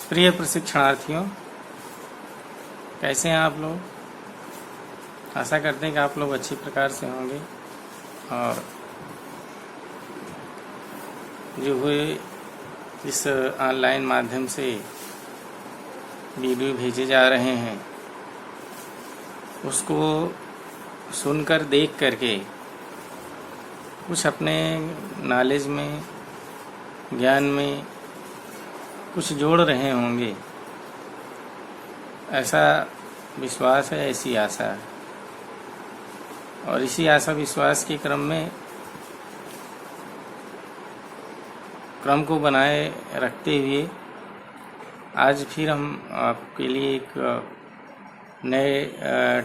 प्रिय प्रशिक्षणार्थियों, कैसे हैं आप लोग। आशा करते हैं कि आप लोग अच्छी प्रकार से होंगे और जो हुए इस ऑनलाइन माध्यम से वीडियो भेजे जा रहे हैं उसको सुनकर देख करके कुछ अपने नॉलेज में, ज्ञान में कुछ जोड़ रहे होंगे, ऐसा विश्वास है, ऐसी आशा है। और इसी आशा विश्वास के क्रम को बनाए रखते हुए आज फिर हम आपके लिए एक नए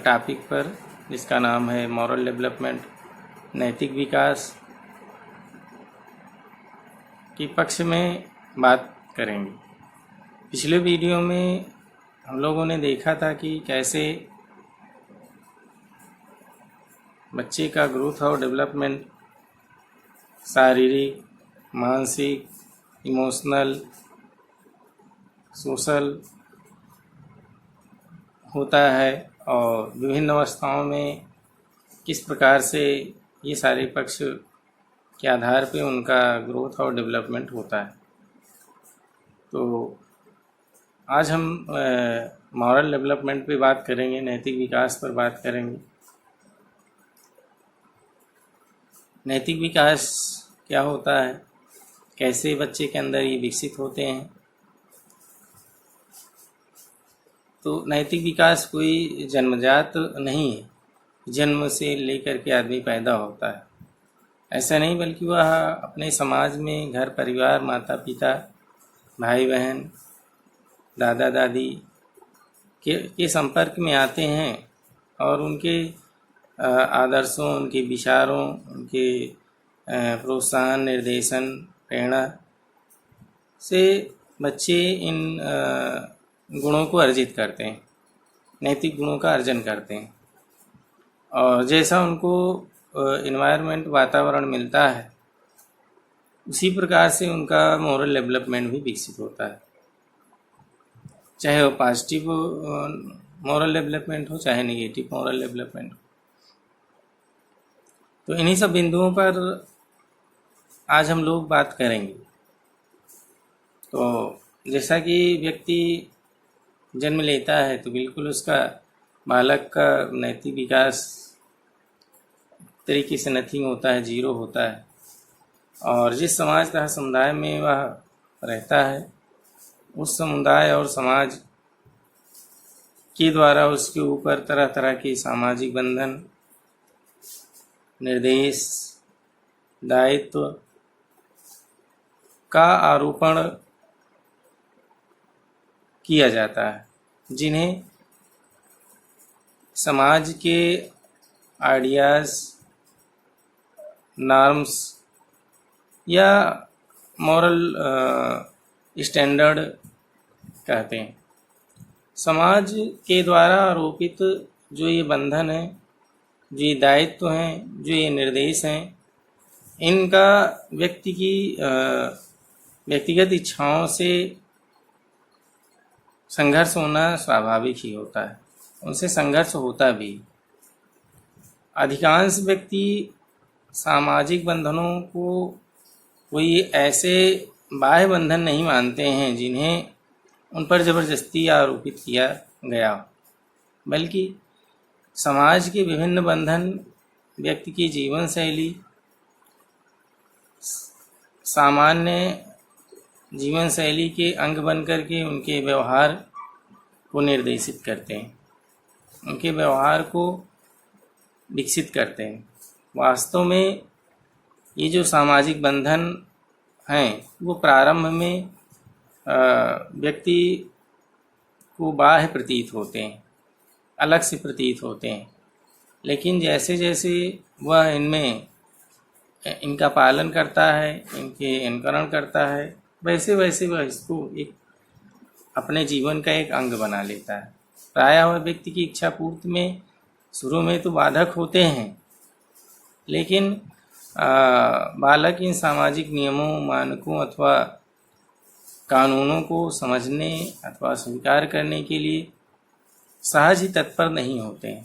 टॉपिक पर, जिसका नाम है मॉरल डेवलपमेंट, नैतिक विकास के पक्ष में बात करेंगे। पिछले वीडियो में हम लोगों ने देखा था कि कैसे बच्चे का ग्रोथ और डेवलपमेंट शारीरिक, मानसिक, इमोशनल, सोशल होता है और विभिन्न अवस्थाओं में किस प्रकार से ये सारे पक्ष के आधार पे उनका ग्रोथ और डेवलपमेंट होता है। तो आज हम मॉरल डेवलपमेंट पे बात करेंगे, नैतिक विकास पर बात करेंगे। नैतिक विकास क्या होता है, कैसे बच्चे के अंदर ये विकसित होते हैं। तो नैतिक विकास कोई जन्मजात नहीं है, जन्म से लेकर के आदमी पैदा होता है, ऐसा नहीं, बल्कि वह अपने समाज में, घर परिवार, माता पिता, भाई बहन, दादा दादी के संपर्क में आते हैं और उनके आदर्शों, उनके विचारों, उनके प्रोत्साहन, निर्देशन, प्रेरणा से बच्चे इन गुणों को अर्जित करते हैं, नैतिक गुणों का अर्जन करते हैं। और जैसा उनको एनवायरनमेंट, वातावरण मिलता है, उसी प्रकार से उनका मॉरल डेवलपमेंट भी विकसित होता है, चाहे वो पॉजिटिव मॉरल डेवलपमेंट हो, चाहे नेगेटिव मॉरल डेवलपमेंट हो। तो इन्हीं सब बिंदुओं पर आज हम लोग बात करेंगे। तो जैसा कि व्यक्ति जन्म लेता है तो बिल्कुल उसका, बालक का नैतिक विकास तरीके से नथिंग होता है, जीरो होता है। और जिस समाज तथा समुदाय में वह रहता है, उस समुदाय और समाज के द्वारा उसके ऊपर तरह तरह के सामाजिक बंधन, निर्देश, दायित्व का आरोपण किया जाता है, जिन्हें समाज के आइडियाज़, नॉर्म्स या मॉरल स्टैंडर्ड कहते हैं। समाज के द्वारा आरोपित जो ये बंधन है, जो ये दायित्व हैं, जो ये निर्देश हैं, इनका व्यक्ति की व्यक्तिगत इच्छाओं से संघर्ष होना स्वाभाविक ही होता है, उनसे संघर्ष होता भी। अधिकांश व्यक्ति सामाजिक बंधनों को कोई ऐसे बाह्य बंधन नहीं मानते हैं जिन्हें उन पर ज़बरदस्ती आरोपित किया गया, बल्कि समाज के विभिन्न बंधन व्यक्ति की जीवन शैली, सामान्य जीवन शैली के अंग बनकर के उनके व्यवहार को निर्देशित करते हैं, उनके व्यवहार को विकसित करते हैं। वास्तव में ये जो सामाजिक बंधन हैं वो प्रारंभ में व्यक्ति को बाह्य प्रतीत होते हैं, अलग से प्रतीत होते हैं, लेकिन जैसे जैसे वह इनका पालन करता है, इनके अनुकरण करता है, वैसे वैसे वह इसको एक अपने जीवन का एक अंग बना लेता है। प्रायः वह व्यक्ति की इच्छा पूर्ति में शुरू में तो बाधक होते हैं, लेकिन बालक इन सामाजिक नियमों, मानकों अथवा कानूनों को समझने अथवा स्वीकार करने के लिए सहज ही तत्पर नहीं होते हैं,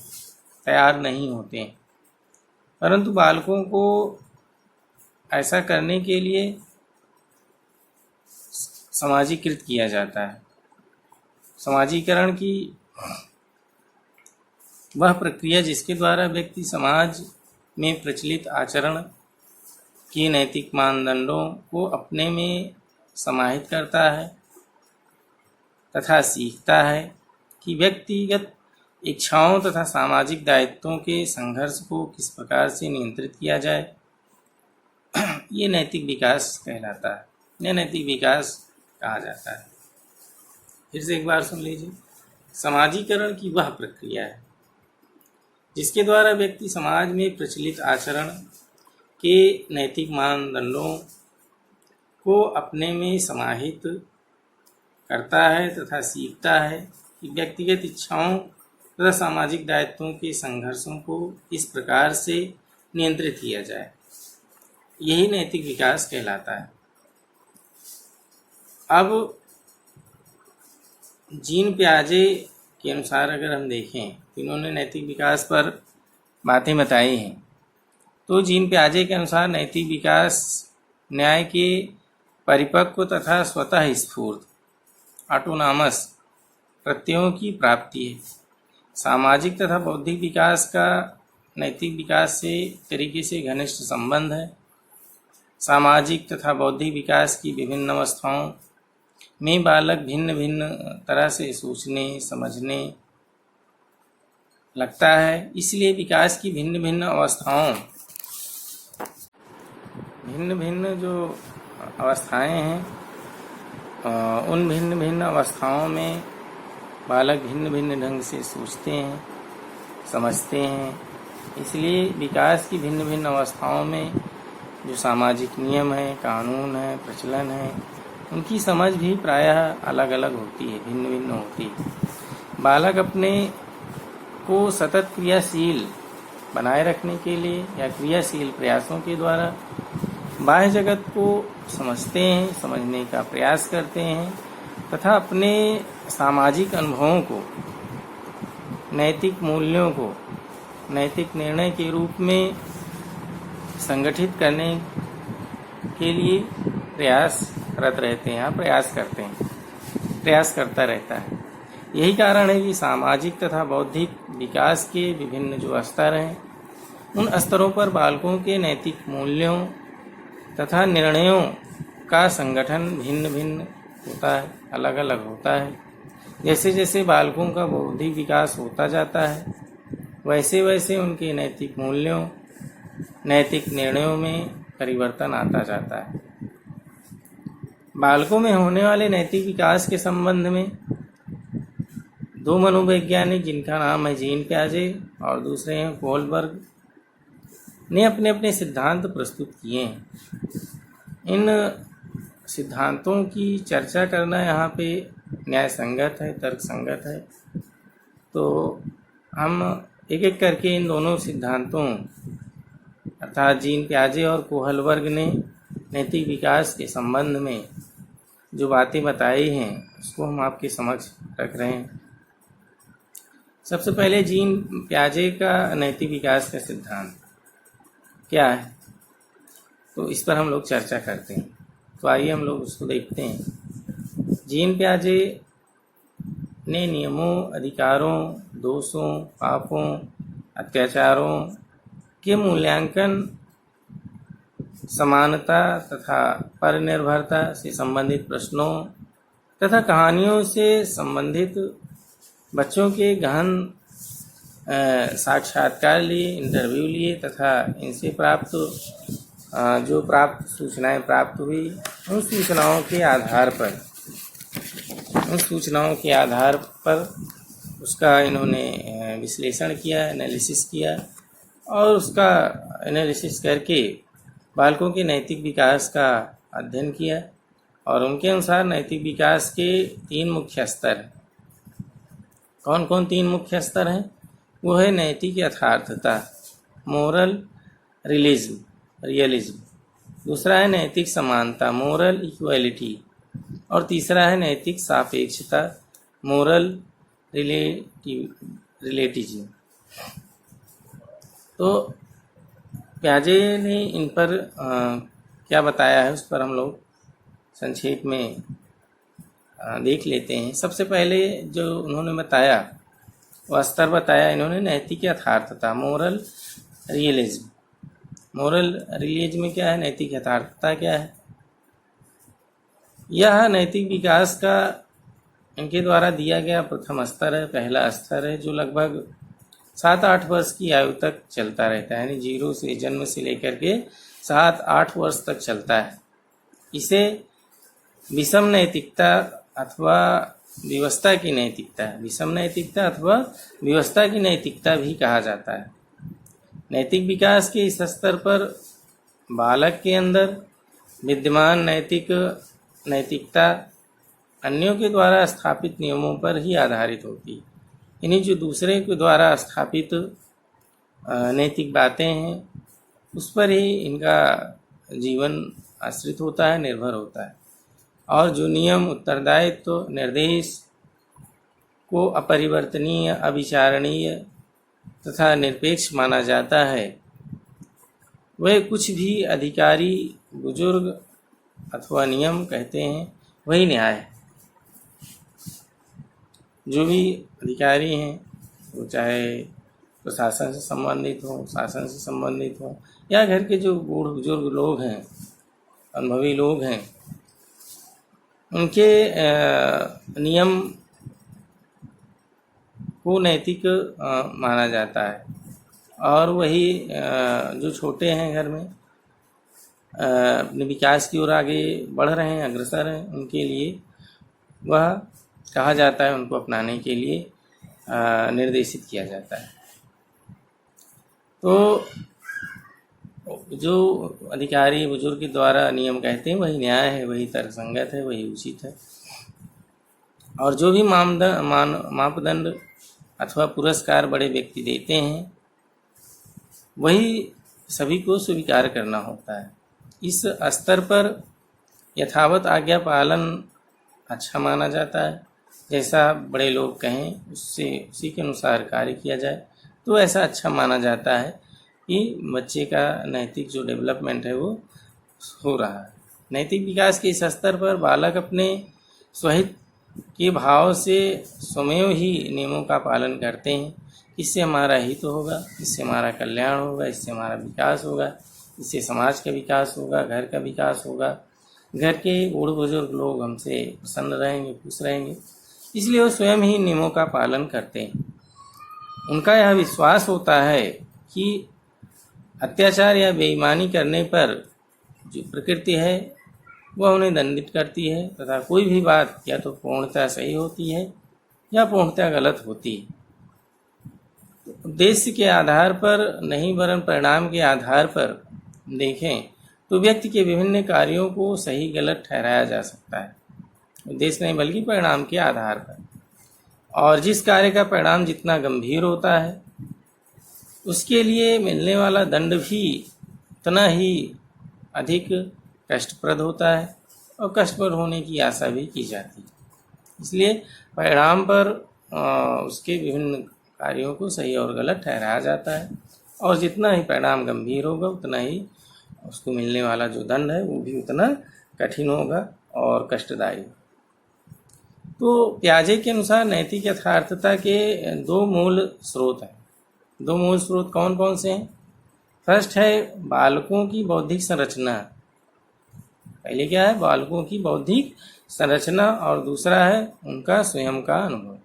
तैयार नहीं होते हैं। परंतु बालकों को ऐसा करने के लिए समाजीकृत किया जाता है। समाजीकरण की वह प्रक्रिया जिसके द्वारा व्यक्ति समाज में प्रचलित आचरण के नैतिक मानदंडों को अपने में समाहित करता है तथा सीखता है कि व्यक्तिगत इच्छाओं तथा सामाजिक दायित्वों के संघर्ष को किस प्रकार से नियंत्रित किया जाए। ये नैतिक विकास कहलाता है, यह नैतिक विकास कहा जाता है। फिर से एक बार सुन लीजिए। समाजीकरण की वह प्रक्रिया है जिसके द्वारा व्यक्ति समाज में प्रचलित आचरण के नैतिक मानदंडों को अपने में समाहित करता है तथा सीखता है कि व्यक्तिगत इच्छाओं तथा सामाजिक दायित्वों के संघर्षों को इस प्रकार से नियंत्रित किया जाए। यही नैतिक विकास कहलाता है। अब जीन पियाजे के अनुसार अगर हम देखें तो इन्होंने नैतिक विकास पर बातें बताई हैं। तो जीन पियाजे के अनुसार नैतिक विकास न्याय के परिपक्व तथा स्वतः स्फूर्त ऑटोनॉमस प्रत्ययों की प्राप्ति है। सामाजिक तथा बौद्धिक विकास का नैतिक विकास से तरीके से घनिष्ठ संबंध है। सामाजिक तथा बौद्धिक विकास की विभिन्न अवस्थाओं में बालक भिन्न भिन्न तरह से सोचने समझने लगता है। इसलिए विकास की भिन्न भिन्न अवस्थाओं जो अवस्थाएं हैं उन भिन्न भिन्न अवस्थाओं में बालक भिन्न भिन्न ढंग से सोचते हैं समझते हैं। इसलिए विकास की भिन्न भिन्न अवस्थाओं में जो सामाजिक नियम है, कानून है, प्रचलन है, उनकी समझ भी प्रायः अलग अलग होती है, भिन्न भिन्न होती है। बालक अपने को सतत क्रियाशील बनाए रखने के लिए या क्रियाशील प्रयासों के द्वारा बाह्य जगत को समझते हैं, समझने का प्रयास करते हैं तथा अपने सामाजिक अनुभवों को, नैतिक मूल्यों को नैतिक निर्णय के रूप में संगठित करने के लिए प्रयासरत रहते हैं, प्रयास करते हैं, प्रयास करता रहता है। यही कारण है कि सामाजिक तथा बौद्धिक विकास के विभिन्न जो स्तर हैं उन स्तरों पर बालकों के नैतिक मूल्यों तथा निर्णयों का संगठन भिन्न भिन्न होता है, अलग अलग होता है। जैसे जैसे बालकों का बौद्धिक विकास होता जाता है वैसे वैसे उनके नैतिक मूल्यों, नैतिक निर्णयों में परिवर्तन आता जाता है। बालकों में होने वाले नैतिक विकास के संबंध में दो मनोवैज्ञानिक, जिनका नाम है जीन पियाजे और दूसरे हैं कोहलबर्ग, ने अपने अपने सिद्धांत प्रस्तुत किए हैं। इन सिद्धांतों की चर्चा करना यहाँ पे न्याय संगत है, तर्क संगत है। तो हम एक एक करके इन दोनों सिद्धांतों अर्थात जीन पियाजे और कोहलबर्ग ने नैतिक विकास के संबंध में जो बातें बताई हैं उसको हम आपके समक्ष रख रहे हैं। सबसे पहले जीन पियाजे का नैतिक विकास का सिद्धांत क्या है, तो इस पर हम लोग चर्चा करते हैं। तो आइए हम लोग उसको देखते हैं। जीन पियाजे ने नियमों, अधिकारों, दोषों, पापों, अत्याचारों के मूल्यांकन, समानता तथा परनिर्भरता से संबंधित प्रश्नों तथा कहानियों से संबंधित बच्चों के गहन साक्षात्कार लिए, इंटरव्यू लिए तथा इनसे जो प्राप्त सूचनाएं प्राप्त हुई उन सूचनाओं के आधार पर उसका इन्होंने विश्लेषण किया, एनालिसिस किया और उसका एनालिसिस करके बालकों के नैतिक विकास का अध्ययन किया। और उनके अनुसार नैतिक विकास के 3 मुख्य स्तर हैं। कौन कौन 3 मुख्य स्तर हैं? वो है नैतिक यथार्थता, मोरल रियलिज्म। दूसरा है नैतिक समानता, मोरल इक्वलिटी। और तीसरा है नैतिक सापेक्षता, मोरल रिलेटिविज्म। तो प्याजे ने इन पर क्या बताया है उस पर हम लोग संक्षेप में देख लेते हैं। सबसे पहले जो उन्होंने बताया वह स्तर बताया इन्होंने नैतिक यथार्थता, मोरल रियलिज्म। मोरल रियलिज्म में क्या है, नैतिक यथार्थता क्या है? यह नैतिक विकास का इनके द्वारा दिया गया प्रथम स्तर है, पहला स्तर है, जो लगभग 7-8 वर्ष की आयु तक चलता रहता है, यानी 0 से जन्म से लेकर के 7-8 वर्ष तक चलता है। इसे विषम नैतिकता अथवा व्यवस्था की नैतिकता, विषम नैतिकता अथवा व्यवस्था की नैतिकता भी कहा जाता है। नैतिक विकास के इस स्तर पर बालक के अंदर विद्यमान नैतिकता अन्यों के द्वारा स्थापित नियमों पर ही आधारित होती है। इन्हीं जो दूसरे के द्वारा स्थापित नैतिक बातें हैं उस पर ही इनका जीवन आश्रित होता है, निर्भर होता है। और जो नियम, उत्तरदायित्व, निर्देश को अपरिवर्तनीय, अविचारणीय तथा निरपेक्ष माना जाता है, वह कुछ भी अधिकारी, बुजुर्ग अथवा नियम कहते हैं वही न्याय है। जो भी अधिकारी हैं वो चाहे प्रशासन से संबंधित हो, शासन से संबंधित हो, या घर के जो बूढ़ बुजुर्ग लोग हैं, अनुभवी लोग हैं, उनके नियम को नैतिक माना जाता है। और वही जो छोटे हैं घर में, अपने विकास की ओर आगे बढ़ रहे हैं, अग्रसर हैं, उनके लिए वह कहा जाता है, उनको अपनाने के लिए निर्देशित किया जाता है। तो जो अधिकारी बुजुर्ग के द्वारा नियम कहते हैं वही न्याय है, वही तर्कसंगत है, वही उचित है। और जो भी मापदंड अथवा पुरस्कार बड़े व्यक्ति देते हैं वही सभी को स्वीकार करना होता है। इस स्तर पर यथावत आज्ञा पालन अच्छा माना जाता है। जैसा बड़े लोग कहें उससे उसी के अनुसार कार्य किया जाए तो ऐसा अच्छा माना जाता है कि बच्चे का नैतिक जो डेवलपमेंट है वो हो रहा है। नैतिक विकास के इस स्तर पर बालक अपने स्वहित के भाव से स्वयं ही नियमों का पालन करते हैं। इससे हमारा हित होगा, इससे हमारा कल्याण होगा, इससे हमारा विकास होगा, इससे समाज का विकास होगा, घर का विकास होगा, घर के बूढ़े बुजुर्ग लोग हमसे प्रसन्न रहेंगे, खुश रहेंगे। इसलिए वो स्वयं ही नियमों का पालन करते हैं। उनका यह विश्वास होता है कि अत्याचार या बेईमानी करने पर जो प्रकृति है वह उन्हें दंडित करती है तथा कोई भी बात या तो पूर्णतः सही होती है या पूर्णतः गलत होती है। उद्देश्य के आधार पर नहीं वरन परिणाम के आधार पर देखें तो व्यक्ति के विभिन्न कार्यों को सही गलत ठहराया जा सकता है। उद्देश्य नहीं बल्कि परिणाम के आधार पर। और जिस कार्य का परिणाम जितना गंभीर होता है उसके लिए मिलने वाला दंड भी उतना ही अधिक कष्टप्रद होता है और कष्टप्रद होने की आशा भी की जाती है। इसलिए परिणाम पर उसके विभिन्न कार्यों को सही और गलत ठहराया जाता है और जितना ही परिणाम गंभीर होगा उतना ही उसको मिलने वाला जो दंड है वो भी उतना कठिन होगा और कष्टदायी। तो प्याजे के अनुसार नैतिक यथार्थता के दो मूल स्रोत हैं। दो मूल स्रोत कौन कौन से हैं? फर्स्ट है बालकों की बौद्धिक संरचना। पहले क्या है? बालकों की बौद्धिक संरचना और दूसरा है उनका स्वयं का अनुभव।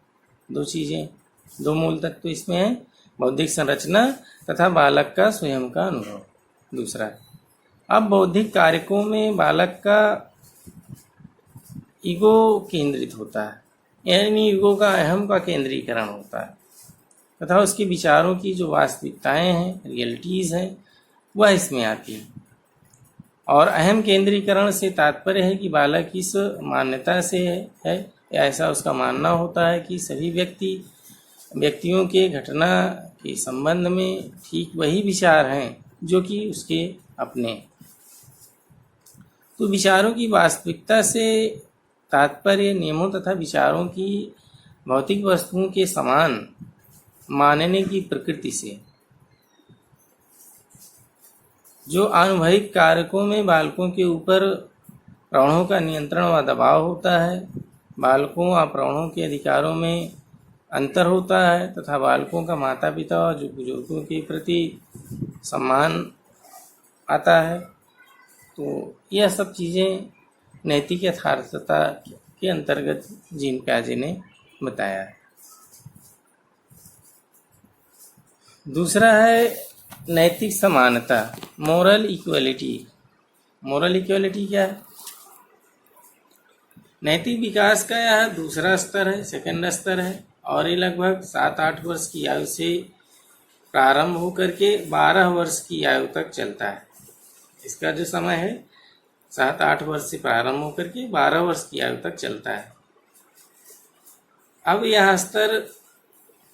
दो चीज़ें, दो मूल तत्व इसमें हैं, बौद्धिक संरचना तथा बालक का स्वयं का अनुभव दूसरा है। अब बौद्धिक कारकों में बालक का ईगो केंद्रित होता है, यानी ईगो का अहम का केंद्रीकरण होता है तथा उसके विचारों की जो वास्तविकताएं हैं, रियलिटीज़ हैं, वह इसमें आती है। और अहम केंद्रीकरण से तात्पर्य है कि बालक इस मान्यता से है या ऐसा उसका मानना होता है कि सभी व्यक्तियों के घटना के संबंध में ठीक वही विचार हैं जो कि उसके अपने। तो विचारों की वास्तविकता से तात्पर्य नियमों तथा विचारों की भौतिक वस्तुओं के समान मानने की प्रकृति से। जो आनुभविक कारकों में बालकों के ऊपर प्रौढ़ों का नियंत्रण व दबाव होता है, बालकों व प्रौढ़ों के अधिकारों में अंतर होता है तथा बालकों का माता पिता और बुजुर्गों के प्रति सम्मान आता है, तो यह सब चीज़ें नैतिक यथार्थता के अंतर्गत जीन पियाजे ने बताया है। दूसरा है नैतिक समानता, मोरल इक्वलिटी। मोरल इक्वलिटी क्या है? नैतिक विकास का यह दूसरा स्तर है, सेकंड स्तर है, और ये लगभग 7-8 वर्ष की आयु से प्रारंभ होकर के 12 वर्ष की आयु तक चलता है। इसका जो समय है 7-8 वर्ष से प्रारंभ होकर के 12 वर्ष की आयु तक चलता है। अब यह स्तर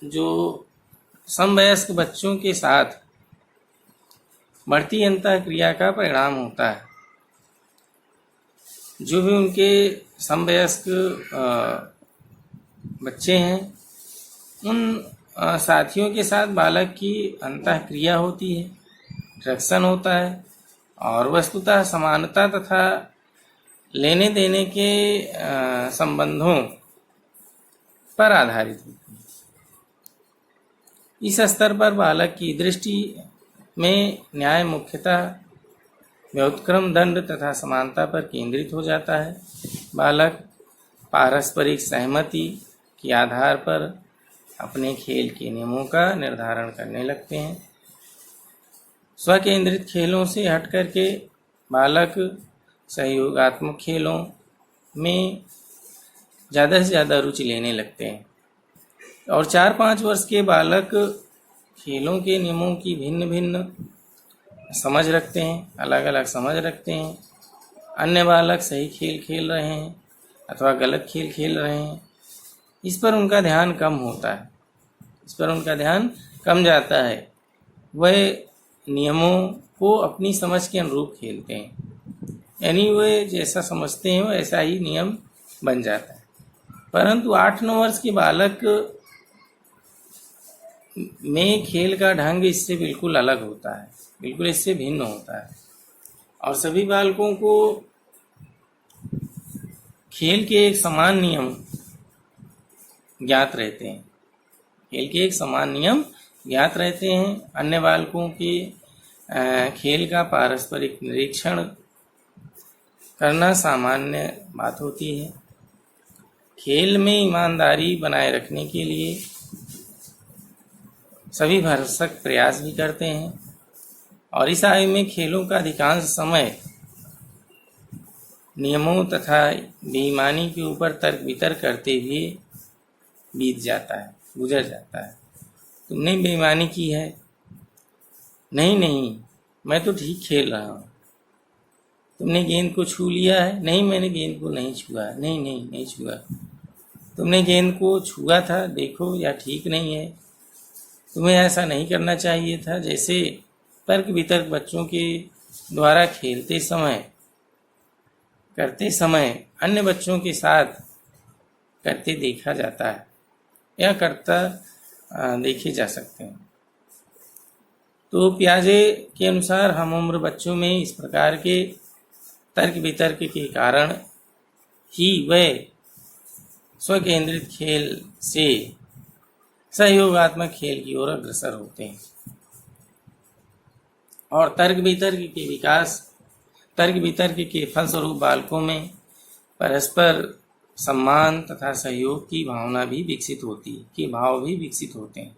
जो समवयस्क बच्चों के साथ बढ़ती अंतःक्रिया का परिणाम होता है। जो भी उनके समवयस्क बच्चे हैं, उन साथियों के साथ बालक की अंतःक्रिया होती है, इंटरेक्शन होता है, और वस्तुतः समानता तथा लेने देने के संबंधों पर आधारित होती है। इस स्तर पर बालक की दृष्टि में न्याय मुख्यतः व्युत्क्रम दंड तथा समानता पर केंद्रित हो जाता है। बालक पारस्परिक सहमति के आधार पर अपने खेल के नियमों का निर्धारण करने लगते हैं। स्वकेंद्रित खेलों से हट करके बालक सहयोगात्मक खेलों में ज़्यादा से ज़्यादा रुचि लेने लगते हैं, और 4-5 वर्ष के बालक खेलों के नियमों की भिन्न भिन्न समझ रखते हैं, अलग अलग समझ रखते हैं। अन्य बालक सही खेल खेल रहे हैं अथवा गलत खेल खेल रहे हैं, इस पर उनका ध्यान कम होता है, इस पर उनका ध्यान कम जाता है। वह नियमों को अपनी समझ के अनुरूप खेलते हैं, यानी वे जैसा समझते हैं वैसा ही नियम बन जाता है। परंतु 8-9 वर्ष के बालक में खेल का ढंग इससे बिल्कुल अलग होता है, बिल्कुल इससे भिन्न होता है, और सभी बालकों को खेल के एक समान नियम ज्ञात रहते हैं, खेल के एक समान नियम ज्ञात रहते हैं। अन्य बालकों के खेल का पारस्परिक निरीक्षण करना सामान्य बात होती है। खेल में ईमानदारी बनाए रखने के लिए सभी भरसक प्रयास भी करते हैं, और इस आयु में खेलों का अधिकांश समय नियमों तथा बेईमानी के ऊपर तर्क वितर्क करते हुए बीत जाता है, गुजर जाता है। तुमने बेईमानी की है, नहीं मैं तो ठीक खेल रहा हूँ। तुमने गेंद को छू लिया है, नहीं मैंने गेंद को नहीं छुआ, नहीं छुआ। तुमने गेंद को छुआ था, देखो या ठीक नहीं है, तुम्हें ऐसा नहीं करना चाहिए था। जैसे तर्क वितर्क बच्चों के द्वारा करते समय अन्य बच्चों के साथ करते देखा जाता है या करता देखे जा सकते हैं। तो पियाजे के अनुसार हम उम्र बच्चों में इस प्रकार के तर्क वितर्क के कारण ही वह स्वकेंद्रित खेल से सहयोगात्मक खेल की ओर अग्रसर होते हैं, और तर्क वितर्क के फलस्वरूप बालकों में परस्पर सम्मान तथा सहयोग की भावना भी विकसित होती है, के भाव भी विकसित होते हैं।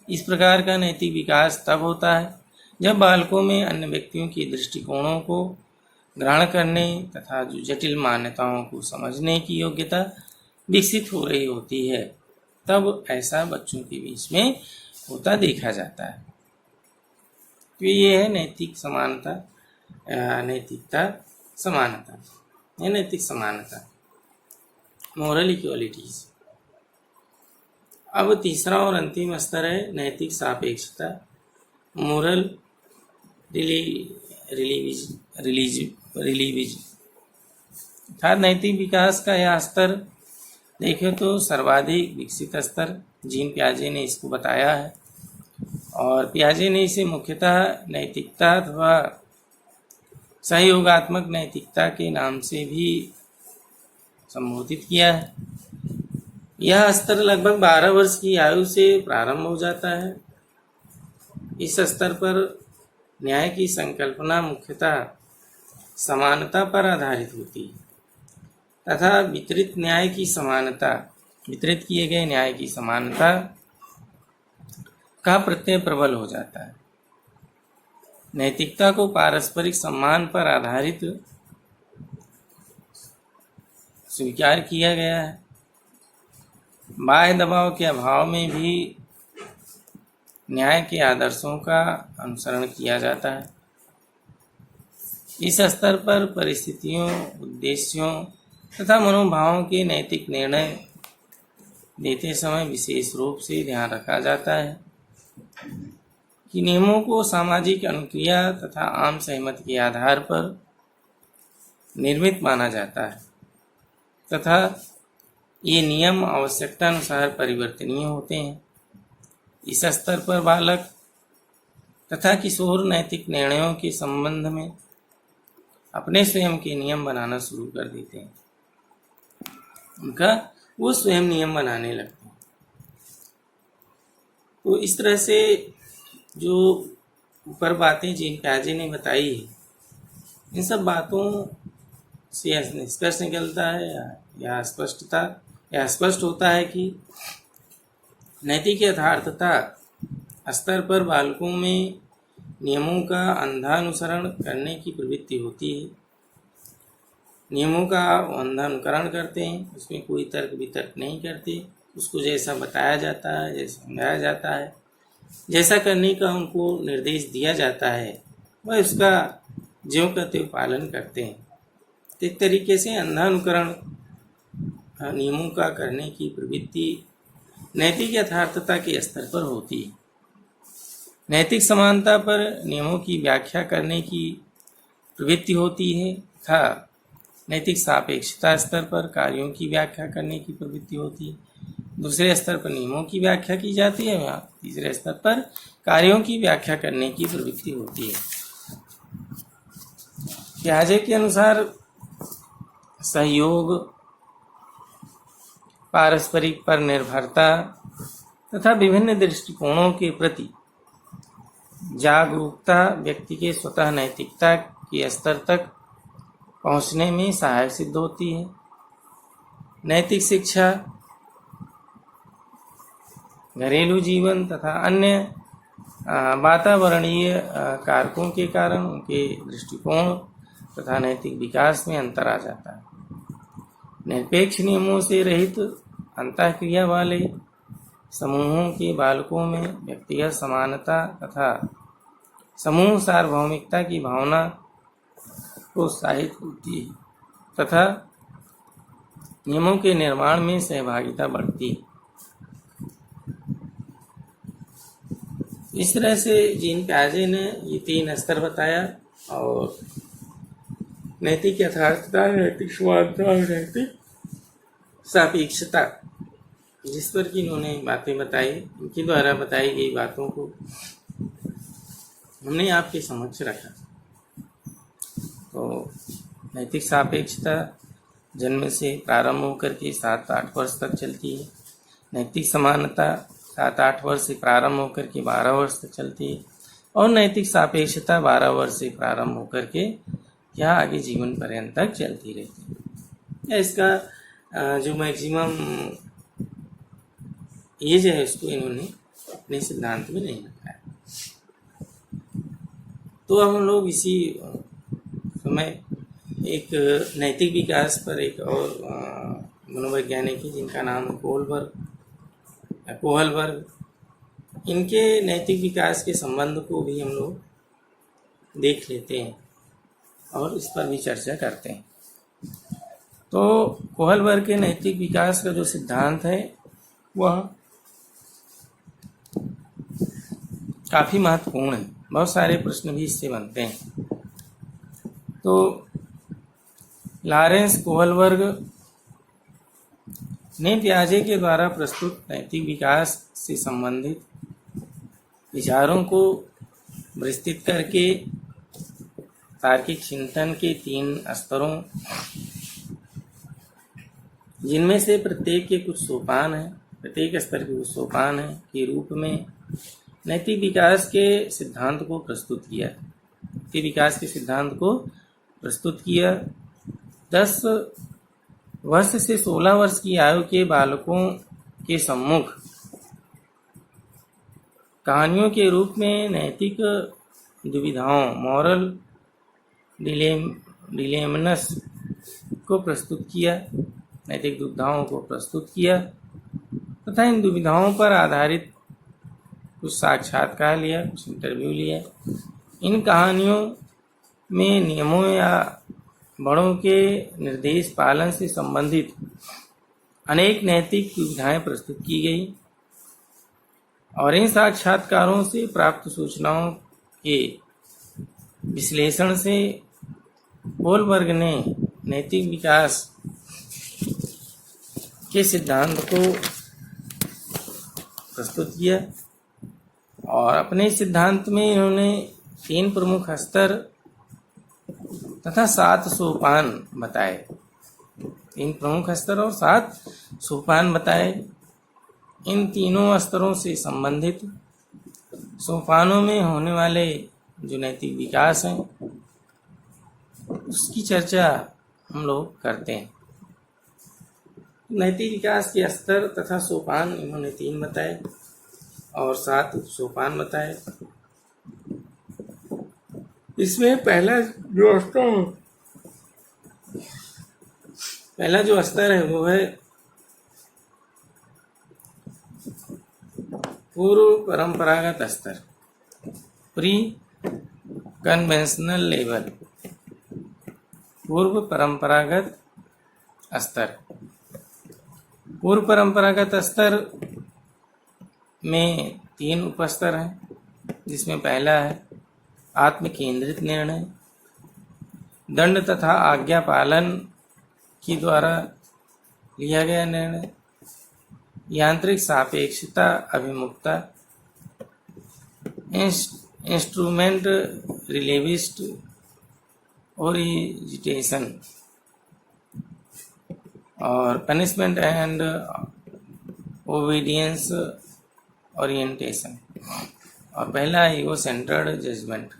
इस प्रकार का नैतिक विकास तब होता है जब बालकों में अन्य व्यक्तियों के दृष्टिकोणों को ग्रहण करने तथा जो जटिल मान्यताओं को समझने की योग्यता विकसित हो रही होती है। तब ऐसा बच्चों के बीच में होता देखा जाता है। तो ये है नैतिक समानता, नैतिक समानता, मोरल इक्वलिटीज। अब तीसरा और अंतिम स्तर है नैतिक सापेक्षता, मोरल अर्थात नैतिक विकास का यह स्तर देखें तो सर्वाधिक विकसित स्तर जीन पियाजे ने इसको बताया है, और पियाजे ने इसे मुख्यतः नैतिकता अथवा सहयोगात्मक नैतिकता के नाम से भी संबोधित किया है। यह स्तर लगभग 12 वर्ष की आयु से प्रारंभ हो जाता है। इस स्तर पर न्याय की संकल्पना मुख्यतः समानता पर आधारित होती है तथा वितरित न्याय की समानता, वितरित किए गए न्याय की समानता का प्रत्यय प्रबल हो जाता है। नैतिकता को पारस्परिक सम्मान पर आधारित स्वीकार किया गया है। बाह्य दबाव के अभाव में भी न्याय के आदर्शों का अनुसरण किया जाता है। इस स्तर पर परिस्थितियों, उद्देश्यों तथा मनोभावों के नैतिक निर्णय देते समय विशेष रूप से ध्यान रखा जाता है कि नियमों को सामाजिक अनुक्रिया तथा आम सहमति के आधार पर निर्मित माना जाता है तथा ये नियम आवश्यकता अनुसार परिवर्तनीय होते हैं। इस स्तर पर बालक तथा किशोर नैतिक निर्णयों के संबंध में अपने स्वयं के नियम बनाना शुरू कर देते हैं। वो स्वयं नियम बनाने लगते हैं। तो इस तरह से जो ऊपर बातें जीन पियाजे ने बताई है, इन सब बातों से निष्कर्ष निकलता है या स्पष्ट होता है कि नैतिक यथार्थता स्तर पर बालकों में नियमों का अंधा अनुसरण करने की प्रवृत्ति होती है। नियमों का अंधा अनुकरण करते हैं, उसमें कोई तर्क वितर्क नहीं करते, उसको जैसा बताया जाता है, जैसा समझाया जाता है, जैसा करने का उनको निर्देश दिया जाता है, वह उसका ज्यों का त्यों पालन करते हैं। तो एक तरीके से अंधा अनुकरण नियमों का करने की प्रवृत्ति नैतिक यथार्थता के स्तर पर होती है। नैतिक समानता पर नियमों की व्याख्या करने की प्रवृत्ति होती है तथा नैतिक सापेक्षता स्तर पर कार्यों की व्याख्या करने की प्रवृत्ति होती है। दूसरे स्तर पर नियमों की व्याख्या की जाती है, वहाँ तीसरे स्तर पर कार्यों की व्याख्या करने की प्रवृत्ति होती है। पियाजे के अनुसार सहयोग, पारस्परिक पर निर्भरता तथा विभिन्न दृष्टिकोणों के प्रति जागरूकता व्यक्ति के स्वतः नैतिकता के स्तर तक पहुंचने में सहायक सिद्ध होती है। नैतिक शिक्षा घरेलू जीवन तथा अन्य वातावरणीय कारकों के कारण उनके दृष्टिकोण तथा नैतिक विकास में अंतर आ जाता है। निरपेक्ष नियमों से रहित अंतःक्रिया वाले समूहों के बालकों में व्यक्तिगत समानता तथा समूह सार्वभौमिकता की भावना प्रोत्साहित होती है तथा नियमों के निर्माण में सहभागिता बढ़ती है। इस तरह से जीन पियाजे ने ये 3 स्तर बताया और नैतिक यथार्थता, नैतिक समानता और नैतिक सापेक्षता, जिस पर कि इन्होंने बातें बताई, इनके द्वारा बताई गई बातों को हमने आपके समक्ष रखा। तो नैतिक सापेक्षता जन्म से प्रारंभ होकर के 7-8 वर्ष तक चलती है। नैतिक समानता 7-8 वर्ष से प्रारंभ होकर के 12 वर्ष तक चलती है और नैतिक सापेक्षता 12 वर्ष से प्रारंभ होकर के यह आगे जीवन पर्यंत तक चलती रहती है। इसका जो मैक्सिमम एज है उसको इन्होंने अपने सिद्धांत में नहीं रखा है। तो अब हम लोग इसी समय एक नैतिक विकास पर एक और मनोवैज्ञानिक है जिनका नाम है कोहलबर्ग, इनके नैतिक विकास के संबंध को भी हम लोग देख लेते हैं और इस पर भी चर्चा करते हैं। तो कोहलबर्ग के नैतिक विकास का जो सिद्धांत है वह काफ़ी महत्वपूर्ण है। बहुत सारे प्रश्न भी इससे बनते हैं। तो लॉरेंस कोहलबर्ग ने पियाजे के द्वारा प्रस्तुत नैतिक विकास से संबंधित विचारों को विस्तृत करके तार्किक चिंतन के 3 स्तरों, जिनमें से प्रत्येक के कुछ सोपान हैं, प्रत्येक स्तर के कुछ सोपान हैं, के रूप में नैतिक विकास के सिद्धांत को प्रस्तुत किया। नैतिक विकास के सिद्धांत को प्रस्तुत किया। 10 वर्ष से 16 वर्ष की आयु के बालकों के सम्मुख कहानियों के रूप में नैतिक दुविधाओं, मॉरल डिलेमनस को प्रस्तुत किया, नैतिक दुविधाओं को प्रस्तुत किया तथा इन दुविधाओं पर आधारित कुछ साक्षात्कार लिया, कुछ इंटरव्यू लिया। इन कहानियों में नियमों या बड़ों के निर्देश पालन से संबंधित अनेक नैतिक दुविधाएं प्रस्तुत की गई और इन साक्षात्कारों से प्राप्त सूचनाओं के विश्लेषण से कोहलबर्ग ने नैतिक विकास के सिद्धांत को प्रस्तुत किया और अपने सिद्धांत में इन्होंने 3 प्रमुख स्तर तथा 7 सोपान बताए। 3 प्रमुख स्तर और 7 सोपान बताए। इन तीनों स्तरों से संबंधित सोपानों में होने वाले जो नैतिक विकास हैं उसकी चर्चा हम लोग करते हैं। नैतिक विकास के स्तर तथा सोपान इन्होंने 3 बताए और 7 सोपान बताए। इसमें पहला जो स्तर है वो है पूर्व परंपरागत स्तर, प्री कन्वेंशनल लेवल, पूर्व परंपरागत स्तर। पूर्व परंपरागत स्तर में 3 उपस्तर हैं, जिसमें पहला है आत्म केंद्रित निर्णय, दंड तथा आज्ञा पालन के द्वारा लिया गया निर्णय, यांत्रिक सापेक्षता अभिमुखता, इंस्ट्रूमेंट रिलेविस्ट ओरिजिटेशन और पनिशमेंट एंड ओबीडियंस ओरिएंटेशन, और पहला ईगो सेंटर्ड जजमेंट।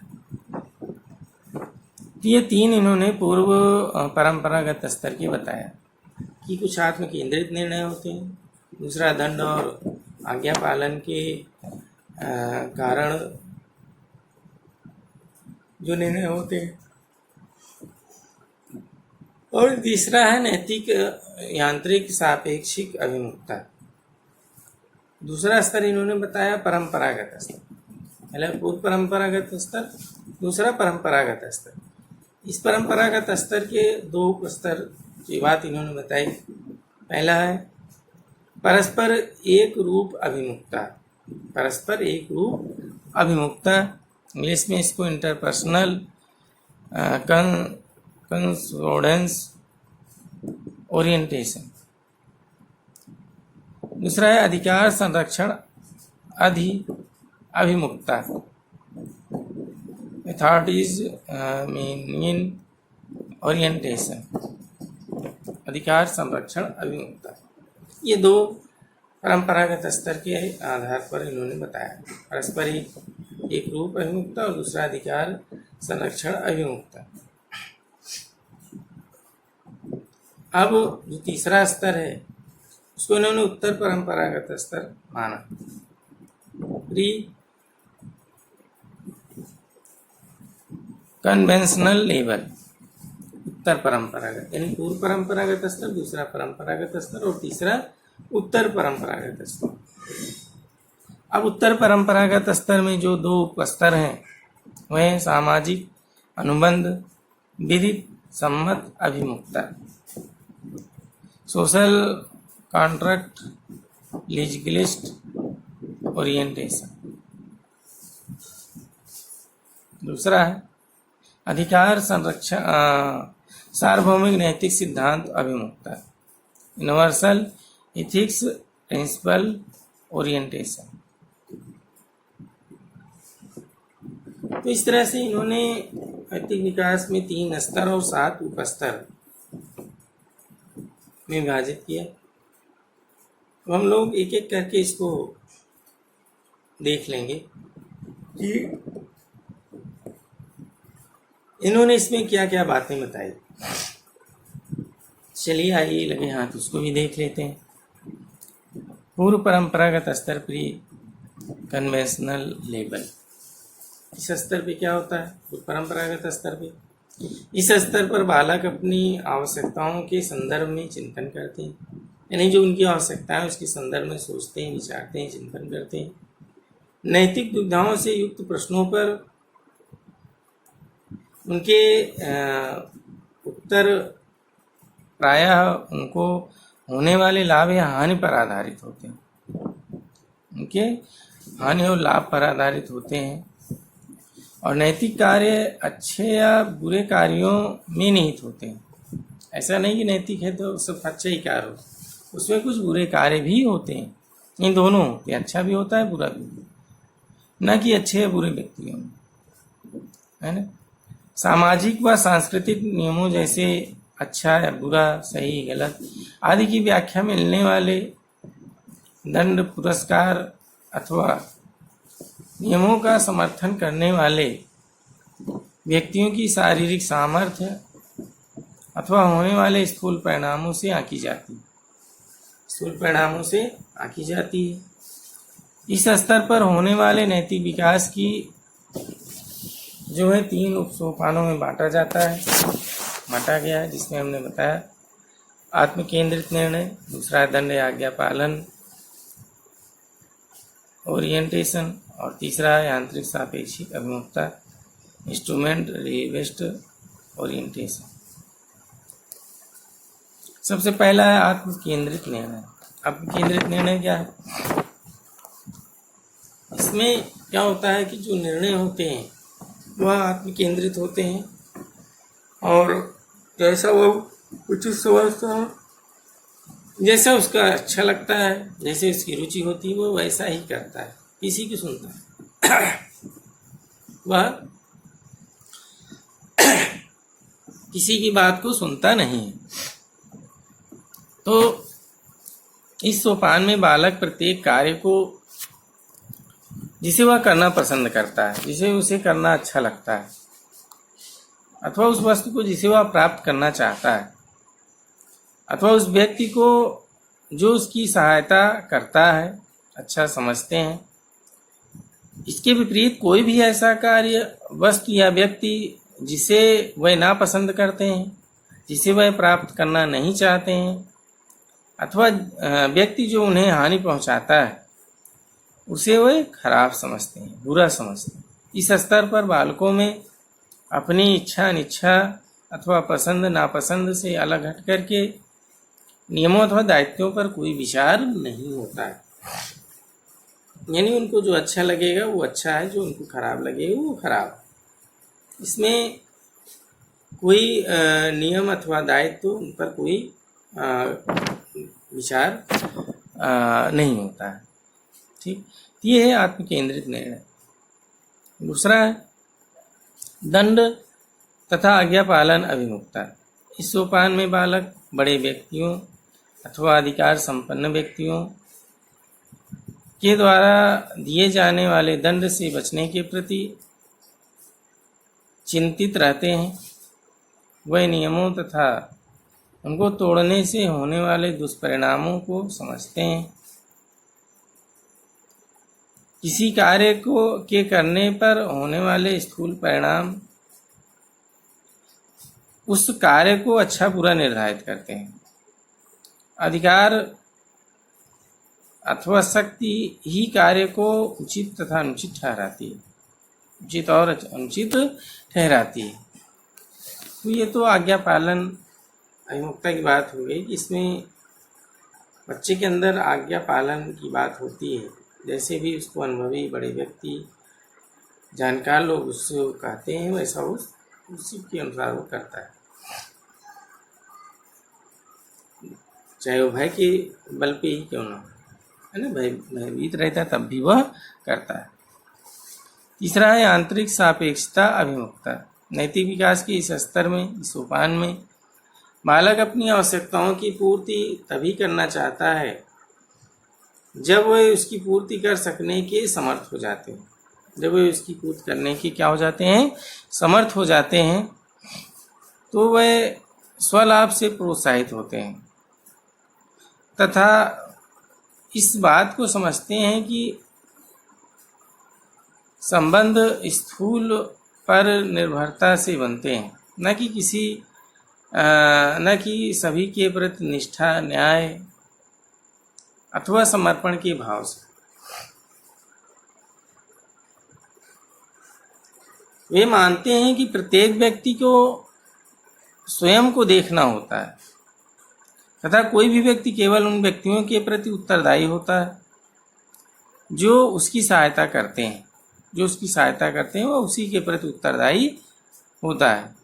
ये 3 इन्होंने पूर्व परंपरागत स्तर के बताया कि कुछ आत्म केंद्रित निर्णय होते हैं, दूसरा दंड और आज्ञा पालन के कारण जो निर्णय होते हैं, और तीसरा है नैतिक यांत्रिक सापेक्षिक अभिमुखता। दूसरा स्तर इन्होंने बताया परंपरागत स्तर, पहला पूर्व परंपरागत स्तर, दूसरा परंपरागत स्तर। इस परंपरागत स्तर के 2 स्तर की बात इन्होंने बताई। पहला है परस्पर एक रूप अभिमुखता, परस्पर एक रूप अभिमुखता, इंग्लिश में इसको इंटरपर्सनल कंसोर्डेंस ओरिएंटेशन। दूसरा है अधिकार संरक्षण अभिमुखता, अथॉरिटीज मीन ओरिएंटेशन, अधिकार संरक्षण अभिमुखता। ये 2 परंपरागत स्तर के आधार पर इन्होंने बताया, परस्पर एक रूप अभिमुखता और दूसरा अधिकार संरक्षण अभिमुखता। अब जो तीसरा स्तर है उसको इन्होंने उत्तर परंपरागत स्तर माना, प्री कन्वेंशनल लेवल, उत्तर परंपरागत, यानी पूर्व परंपरागत स्तर, दूसरा परंपरागत स्तर और तीसरा उत्तर परंपरागत स्तर। अब उत्तर परंपरागत स्तर में जो 2 उपस्तर हैं वह है सामाजिक अनुबंध विधिक सम्मत अभिमुखता, सोशल कॉन्ट्रैक्ट लीगलिस्ट ओरिएंटेशन। दूसरा है अधिकार सार्वभौमिक नैतिक सिद्धांत अभिमुखता, यूनिवर्सल एथिक्स प्रिंसिपल ओरिएंटेशन। तो इस तरह से इन्होंने नैतिक विकास में 3 स्तर और 7 उपस्तर में विभाजित किया। तो हम लोग एक एक करके इसको देख लेंगे कि इन्होंने इसमें क्या क्या बातें बताई। चलिए आइए लगे हाथ उसको भी देख लेते हैं। पूर्व परंपरागत स्तर प्री कन्वेंशनल लेवल, इस स्तर पे क्या होता है? पूर्व परंपरागत स्तर पे, इस स्तर पर बालक अपनी आवश्यकताओं के संदर्भ में चिंतन करते हैं, यानी जो उनकी आवश्यकता है उसके संदर्भ में सोचते हैं, विचारते हैं, चिंतन करते हैं। नैतिक दुविधाओं से युक्त प्रश्नों पर उनके उत्तर प्रायः उनको होने वाले लाभ या हानि पर आधारित होते हैं, उनके हानि और लाभ पर आधारित होते हैं। और नैतिक कार्य अच्छे या बुरे कार्यों में निहित होते हैं। ऐसा नहीं कि नैतिक है तो सब अच्छा ही कार्य हो, उसमें कुछ बुरे कार्य भी होते हैं। इन दोनों होते हैं, अच्छा भी होता है बुरा भी, न कि अच्छे या बुरे व्यक्तियों में, है ना। सामाजिक व सांस्कृतिक नियमों जैसे अच्छा या बुरा, सही गलत आदि की व्याख्या में मिलने वाले दंड, पुरस्कार अथवा नियमों का समर्थन करने वाले व्यक्तियों की शारीरिक सामर्थ्य अथवा होने वाले स्थूल परिणामों से आंकी जाती है, स्थूल परिणामों से आंकी जाती है। इस स्तर पर होने वाले नैतिक विकास की जो है 3 उपसोपानों में बांटा गया है, जिसमें हमने बताया आत्म केंद्रित निर्णय, दूसरा दंड आज्ञा पालन ओरिएंटेशन, और तीसरा यांत्रिक सापेक्षिक अभिमुखता इंस्ट्रूमेंट बेस्ड ओरिएंटेशन। सबसे पहला है आत्म केंद्रित निर्णय। आत्म केंद्रित निर्णय क्या है? इसमें क्या होता है कि जो निर्णय होते हैं वह आत्म केंद्रित होते हैं और जैसा वह उचित समझता है, जैसा उसका अच्छा लगता है, जैसे उसकी रुचि होती है वो वैसा ही करता है, किसी की सुनता है वह किसी की बात को सुनता नहीं है। तो इस सोपान में बालक प्रत्येक कार्य को जिसे वह करना पसंद करता है, जिसे उसे करना अच्छा लगता है, अथवा उस वस्तु को जिसे वह प्राप्त करना चाहता है, अथवा उस व्यक्ति को जो उसकी सहायता करता है, अच्छा समझते हैं। इसके विपरीत कोई भी ऐसा कार्य, वस्तु या व्यक्ति जिसे वह नापसंद करते हैं, जिसे वह प्राप्त करना नहीं चाहते हैं, अथवा व्यक्ति जो उन्हें हानि पहुंचाता है, उसे वह खराब समझते हैं, बुरा समझते हैं। इस स्तर पर बालकों में अपनी इच्छा अनिच्छा अथवा पसंद नापसंद से अलग हट करके नियमों अथवा दायित्वों पर कोई विचार नहीं होता है। यानी उनको जो अच्छा लगेगा वो अच्छा है, जो उनको खराब लगेगा वो खराब। इसमें कोई नियम अथवा दायित्व उन पर कोई विचार नहीं होता है। ठीक, ये है आत्म केंद्रित निर्णय। दूसरा है दंड तथा आज्ञा पालन अभिमुखता। इस सोपान में बालक बड़े व्यक्तियों अथवा अधिकार संपन्न व्यक्तियों के द्वारा दिए जाने वाले दंड से बचने के प्रति चिंतित रहते हैं। वह नियमों तथा उनको तोड़ने से होने वाले दुष्परिणामों को समझते हैं। किसी कार्य के करने पर होने वाले स्थूल परिणाम उस कार्य को अच्छा बुरा निर्धारित करते हैं। अधिकार अथवा शक्ति ही कार्य को उचित तथा अनुचित ठहराती है, उचित और अनुचित ठहराती है। तो ये तो आज्ञा पालन अभिमुखता की बात हो गई कि इसमें बच्चे के अंदर आज्ञा पालन की बात होती है। जैसे भी उसको अनुभवी बड़े व्यक्ति जानकार लोग उससे कहते हैं वैसा उसी के अनुसार वो करता है। चाहे वो भय के बल पे ही क्यों ना, है ना, भयभीत रहता है तब भी वह करता है। तीसरा है आंतरिक सापेक्षता अभिमुखता। नैतिक विकास के इस स्तर में, इस सोपान में बालक अपनी आवश्यकताओं की पूर्ति तभी करना चाहता है जब वह उसकी पूर्ति कर सकने के समर्थ हो जाते हैं। जब वह उसकी पूर्ति करने के क्या हो जाते हैं, समर्थ हो जाते हैं, तो वह स्वलाभ से प्रोत्साहित होते हैं तथा इस बात को समझते हैं कि संबंध स्थूल पर निर्भरता से बनते हैं, न कि सभी के प्रति निष्ठा, न्याय अथवा समर्पण के भाव से। वे मानते हैं कि प्रत्येक व्यक्ति को स्वयं को देखना होता है तथा कोई भी व्यक्ति केवल उन व्यक्तियों के प्रति उत्तरदायी होता है जो उसकी सहायता करते हैं। जो उसकी सहायता करते हैं वह उसी के प्रति उत्तरदायी होता है।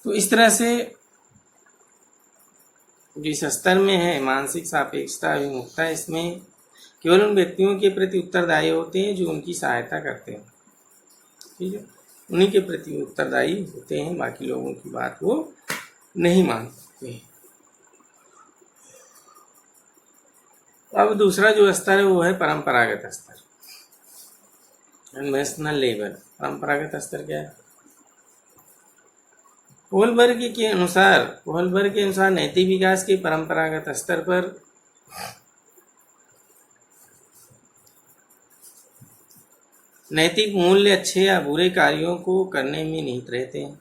तो इस तरह से जिस स्तर में है मानसिक सापेक्षता अभिमुखता, इसमें केवल उन व्यक्तियों के प्रति उत्तरदायी होते हैं जो उनकी सहायता करते हैं, ठीक है, उन्हीं के प्रति उत्तरदायी होते हैं, बाकी लोगों की बात वो नहीं मानते हैं। अब दूसरा जो स्तर है वो है परंपरागत स्तर, कन्वेंशनल लेवल। परंपरागत स्तर क्या है? कोहलबर्ग के अनुसार नैतिक विकास के परंपरागत स्तर पर नैतिक मूल्य अच्छे या बुरे कार्यों को करने में निहित रहते हैं।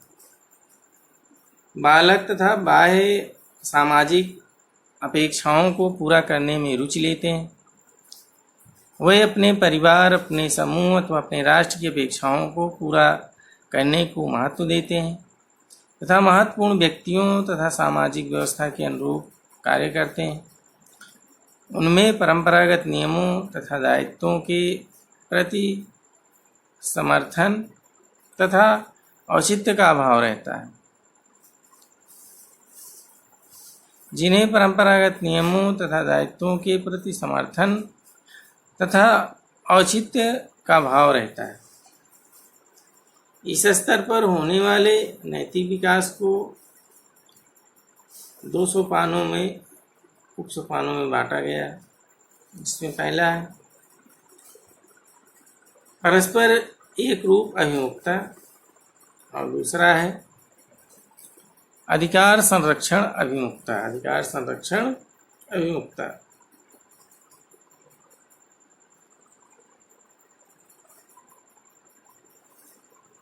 बालक तथा बाह्य सामाजिक अपेक्षाओं को पूरा करने में रुचि लेते हैं। वे अपने परिवार, अपने समूह अथवा अपने राष्ट्र की अपेक्षाओं को पूरा करने को महत्व देते हैं तथा महत्वपूर्ण व्यक्तियों तथा सामाजिक व्यवस्था के अनुरूप कार्य करते हैं। उनमें परंपरागत नियमों तथा दायित्वों के प्रति समर्थन तथा औचित्य का अभाव रहता है। जिन्हें परंपरागत नियमों तथा दायित्वों के प्रति समर्थन तथा औचित्य का भाव रहता है, इस स्तर पर होने वाले नैतिक विकास को 2 सोपानों में, उप सोपानों में बांटा गया है। जिसमें पहला है परस्पर एक रूप अभिमुखता और दूसरा है अधिकार संरक्षण अभिमुखता। अधिकार संरक्षण अभिमुखता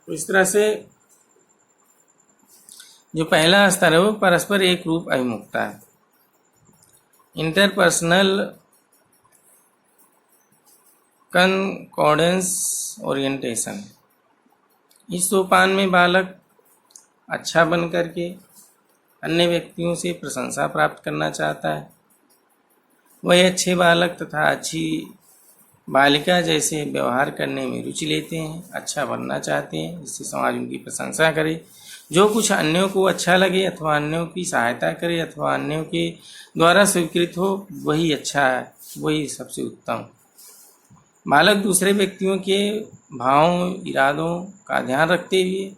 तो इस तरह से जो पहला स्तर है वो परस्पर एक रूप अभिमुखता है, इंटरपर्सनल कनकॉर्डेंस ओरिएंटेशन। इस सोपान में बालक अच्छा बन करके अन्य व्यक्तियों से प्रशंसा प्राप्त करना चाहता है। वह अच्छे बालक तथा अच्छी बालिका जैसे व्यवहार करने में रुचि लेते हैं, अच्छा बनना चाहते हैं जिससे समाज उनकी प्रशंसा करे। जो कुछ अन्यों को अच्छा लगे अथवा अन्यों की सहायता करे अथवा अन्यों के द्वारा स्वीकृत हो वही अच्छा है, वही सबसे उत्तम। बालक दूसरे व्यक्तियों के भावों, इरादों का ध्यान रखते हुए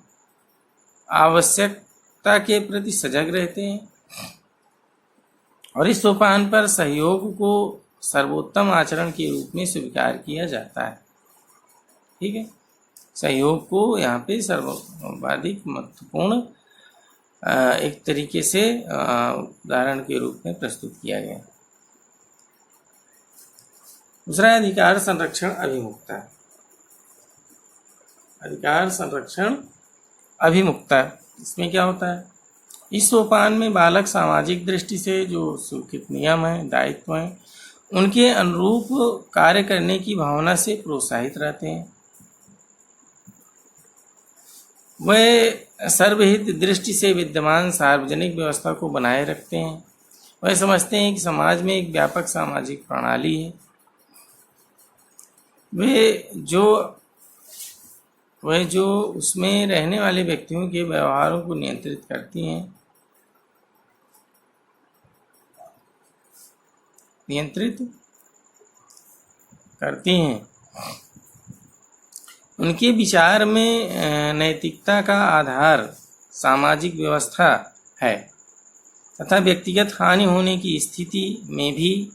आवश्यकता के प्रति सजग रहते हैं और इस सोपान पर सहयोग को सर्वोत्तम आचरण के रूप में स्वीकार किया जाता है। ठीक है, सहयोग को यहाँ पे सर्वाधिक महत्वपूर्ण एक तरीके से उदाहरण के रूप में प्रस्तुत किया गया। दूसरा अधिकार संरक्षण अभिमुखता। अधिकार संरक्षण अभिमुखता, इसमें क्या होता है? इस सोपान में बालक सामाजिक दृष्टि से जो स्वीकृत नियम हैं, दायित्व हैं, उनके अनुरूप कार्य करने की भावना से प्रोत्साहित रहते हैं। वह सर्वहित दृष्टि से विद्यमान सार्वजनिक व्यवस्था को बनाए रखते हैं। वह समझते हैं कि समाज में एक व्यापक सामाजिक प्रणाली है। वे जो वह जो उसमें रहने वाले व्यक्तियों के व्यवहारों को नियंत्रित करती हैं, उनके विचार में नैतिकता का आधार सामाजिक व्यवस्था है तथा व्यक्तिगत हानि होने की स्थिति में भी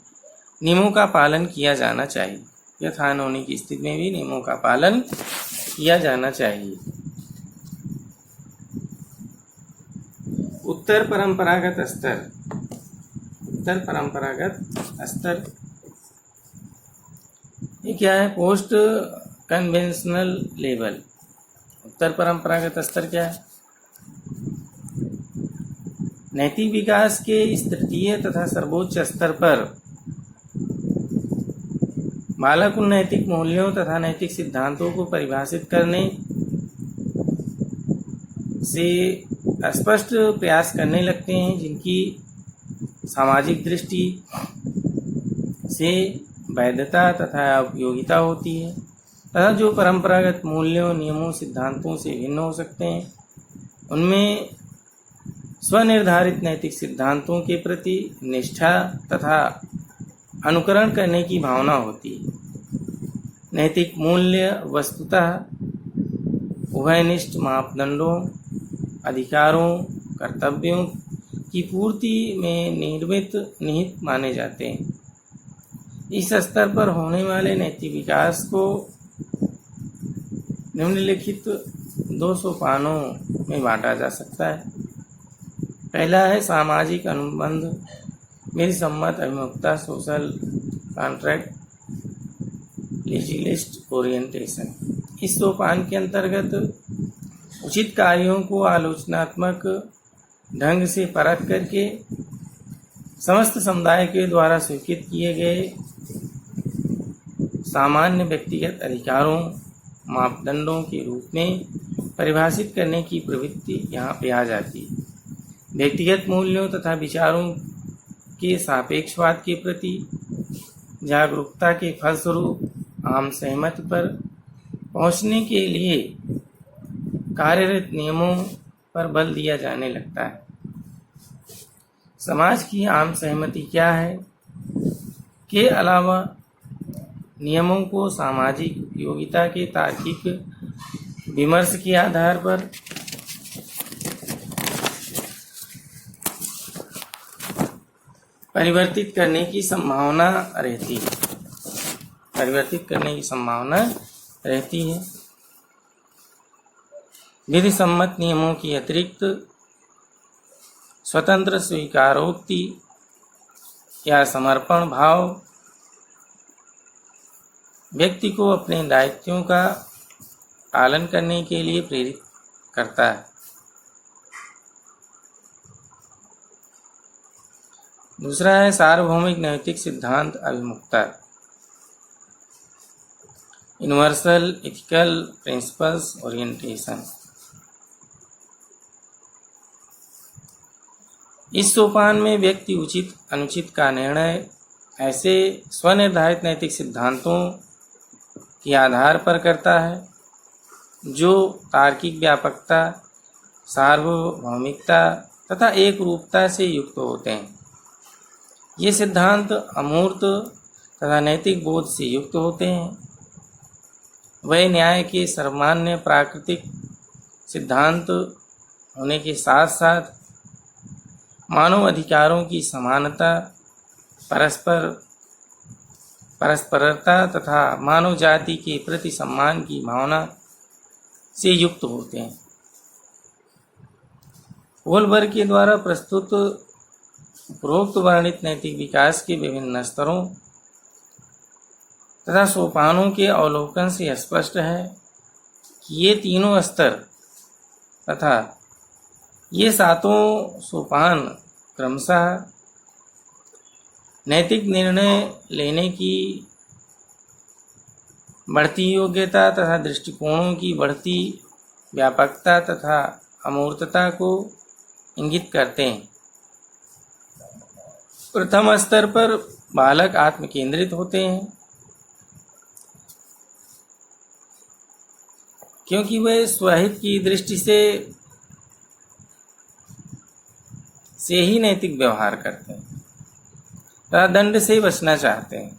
नियमों का पालन किया जाना चाहिए। व्यक्तिगत हानि होने की स्थिति में भी नियमों का पालन किया जाना चाहिए। उत्तर परंपरागत स्तर ये क्या है? Post conventional level. उत्तर परंपरागत स्तर क्या है? नैतिक विकास के इस तृतीय तथा सर्वोच्च स्तर पर बालक उन नैतिक मूल्यों तथा नैतिक सिद्धांतों को परिभाषित करने से स्पष्ट प्रयास करने लगते हैं जिनकी सामाजिक दृष्टि से वैधता तथा उपयोगिता होती है तथा जो परंपरागत मूल्यों, नियमों, सिद्धांतों से भिन्न हो सकते हैं। उनमें स्वनिर्धारित नैतिक सिद्धांतों के प्रति निष्ठा तथा अनुकरण करने की भावना होती है। नैतिक मूल्य वस्तुतः उभयनिष्ठ मापदंडों, अधिकारों, कर्तव्यों की पूर्ति में निहित माने जाते हैं। इस स्तर पर होने वाले नैतिक विकास को निम्नलिखित 2 सोपानों में बांटा जा सकता है। पहला है सामाजिक अनुबंध, मेरी सम्मत अभिमुखता, सोशल कॉन्ट्रैक्ट, लेजिस्लिस्ट ओरिएंटेशन। इस सोपान के अंतर्गत उचित कार्यों को आलोचनात्मक ढंग से परख करके समस्त समुदाय के द्वारा स्वीकृत किए गए सामान्य व्यक्तिगत अधिकारों, मापदंडों के रूप में परिभाषित करने की प्रवृत्ति यहाँ पे आ जाती है। व्यक्तिगत मूल्यों तथा विचारों के सापेक्षवाद के प्रति जागरूकता के फलस्वरूप आम सहमति पर पहुँचने के लिए कार्यरत नियमों पर बल दिया जाने लगता है। समाज की आम सहमति क्या है के अलावा नियमों को सामाजिक उपयोगिता के तार्किक विमर्श के आधार पर परिवर्तित करने की संभावना रहती है। विधि सम्मत नियमों की अतिरिक्त स्वतंत्र स्वीकारोक्ति या समर्पण भाव व्यक्ति को अपने दायित्वों का पालन करने के लिए प्रेरित करता है। दूसरा है सार्वभौमिक नैतिक सिद्धांत अभिमुखता, यूनिवर्सल एथिकल प्रिंसिपल्स ओरिएंटेशन। इस सोपान में व्यक्ति उचित अनुचित का निर्णय ऐसे स्वनिर्धारित नैतिक सिद्धांतों के आधार पर करता है जो तार्किक व्यापकता, सार्वभौमिकता तथा एक रूपता से युक्त होते हैं। ये सिद्धांत अमूर्त तथा नैतिक बोध से युक्त होते हैं। वह न्याय के सर्वमान्य प्राकृतिक सिद्धांत होने के साथ साथ मानव अधिकारों की समानता, परस्परता तथा मानव जाति के प्रति सम्मान की भावना से युक्त होते हैं। कोलबर्ग के द्वारा प्रस्तुत उपरोक्त वर्णित नैतिक विकास के विभिन्न स्तरों तथा सोपानों के अवलोकन से स्पष्ट है कि ये तीनों स्तर तथा ये 7 सोपान क्रमशः नैतिक निर्णय लेने की बढ़ती योग्यता तथा दृष्टिकोणों की बढ़ती व्यापकता तथा अमूर्तता को इंगित करते हैं। प्रथम स्तर पर बालक आत्म केंद्रित होते हैं। क्योंकि वे स्वहित की दृष्टि से ही नैतिक व्यवहार करते हैं तथा दंड से बचना चाहते हैं।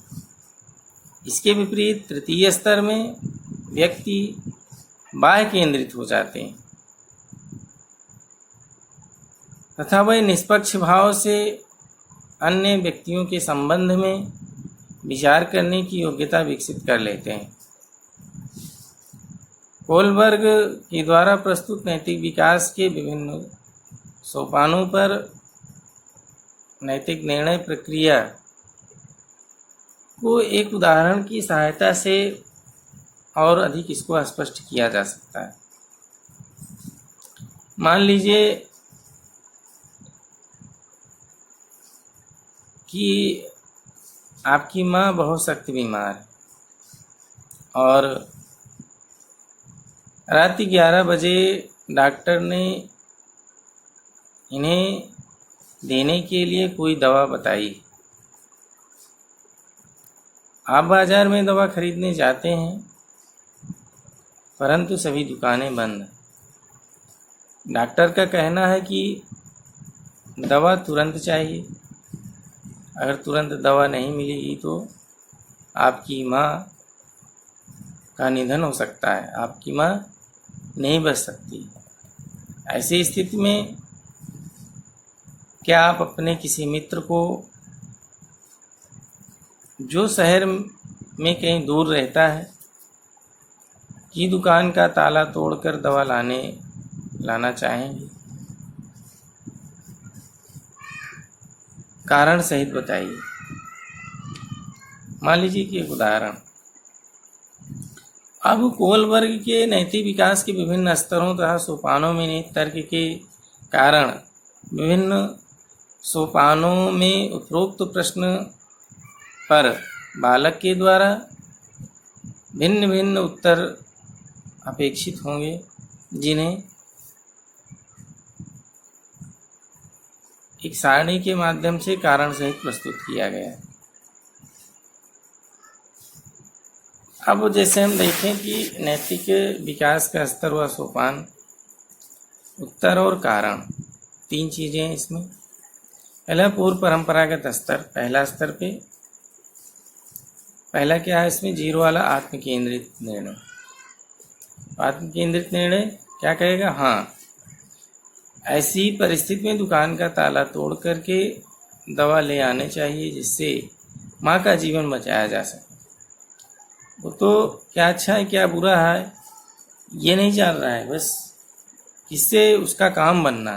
इसके विपरीत तृतीय स्तर में व्यक्ति बाह्य केंद्रित हो जाते हैं तथा वह निष्पक्ष भाव से अन्य व्यक्तियों के संबंध में विचार करने की योग्यता विकसित कर लेते हैं। कोलबर्ग के द्वारा प्रस्तुत नैतिक विकास के विभिन्न सोपानों पर नैतिक निर्णय प्रक्रिया को एक उदाहरण की सहायता से और अधिक इसको स्पष्ट किया जा सकता है। मान लीजिए कि आपकी माँ बहुत सख्त बीमार है और रात 11 बजे डॉक्टर ने इन्हें देने के लिए कोई दवा बताई। आप बाजार में दवा खरीदने जाते हैं परंतु सभी दुकानें बंद हैं। डॉक्टर का कहना है कि दवा तुरंत चाहिए, अगर तुरंत दवा नहीं मिलेगी तो आपकी माँ का निधन हो सकता है, आपकी माँ नहीं बच सकती। ऐसी स्थिति में क्या आप अपने किसी मित्र को जो शहर में कहीं दूर रहता है की दुकान का ताला तोड़कर दवा लाना चाहेंगे? कारण सहित बताइए। मान लीजिए कि एक उदाहरण, अब कोलबर्ग के नैतिक विकास के विभिन्न स्तरों तथा सोपानों में नैतिक तर्क के कारण विभिन्न सोपानों में उपरोक्त प्रश्न पर बालक के द्वारा भिन्न भिन्न उत्तर अपेक्षित होंगे, जिन्हें एक सारणी के माध्यम से कारण सहित प्रस्तुत किया गया है। अब जैसे हम देखें कि नैतिक विकास का स्तर व सोपान, उत्तर और कारण, तीन चीजें हैं इसमें। पहला पूर्व परंपरागत स्तर, पहला स्तर पे पहला क्या है इसमें, 0 वाला आत्म केंद्रित निर्णय। आत्म केंद्रित निर्णय क्या कहेगा? हाँ, ऐसी परिस्थिति में दुकान का ताला तोड़ करके दवा ले आने चाहिए जिससे माँ का जीवन बचाया जा सके। वो तो क्या अच्छा है क्या बुरा है ये नहीं जान रहा है, बस किससे उसका काम बनना,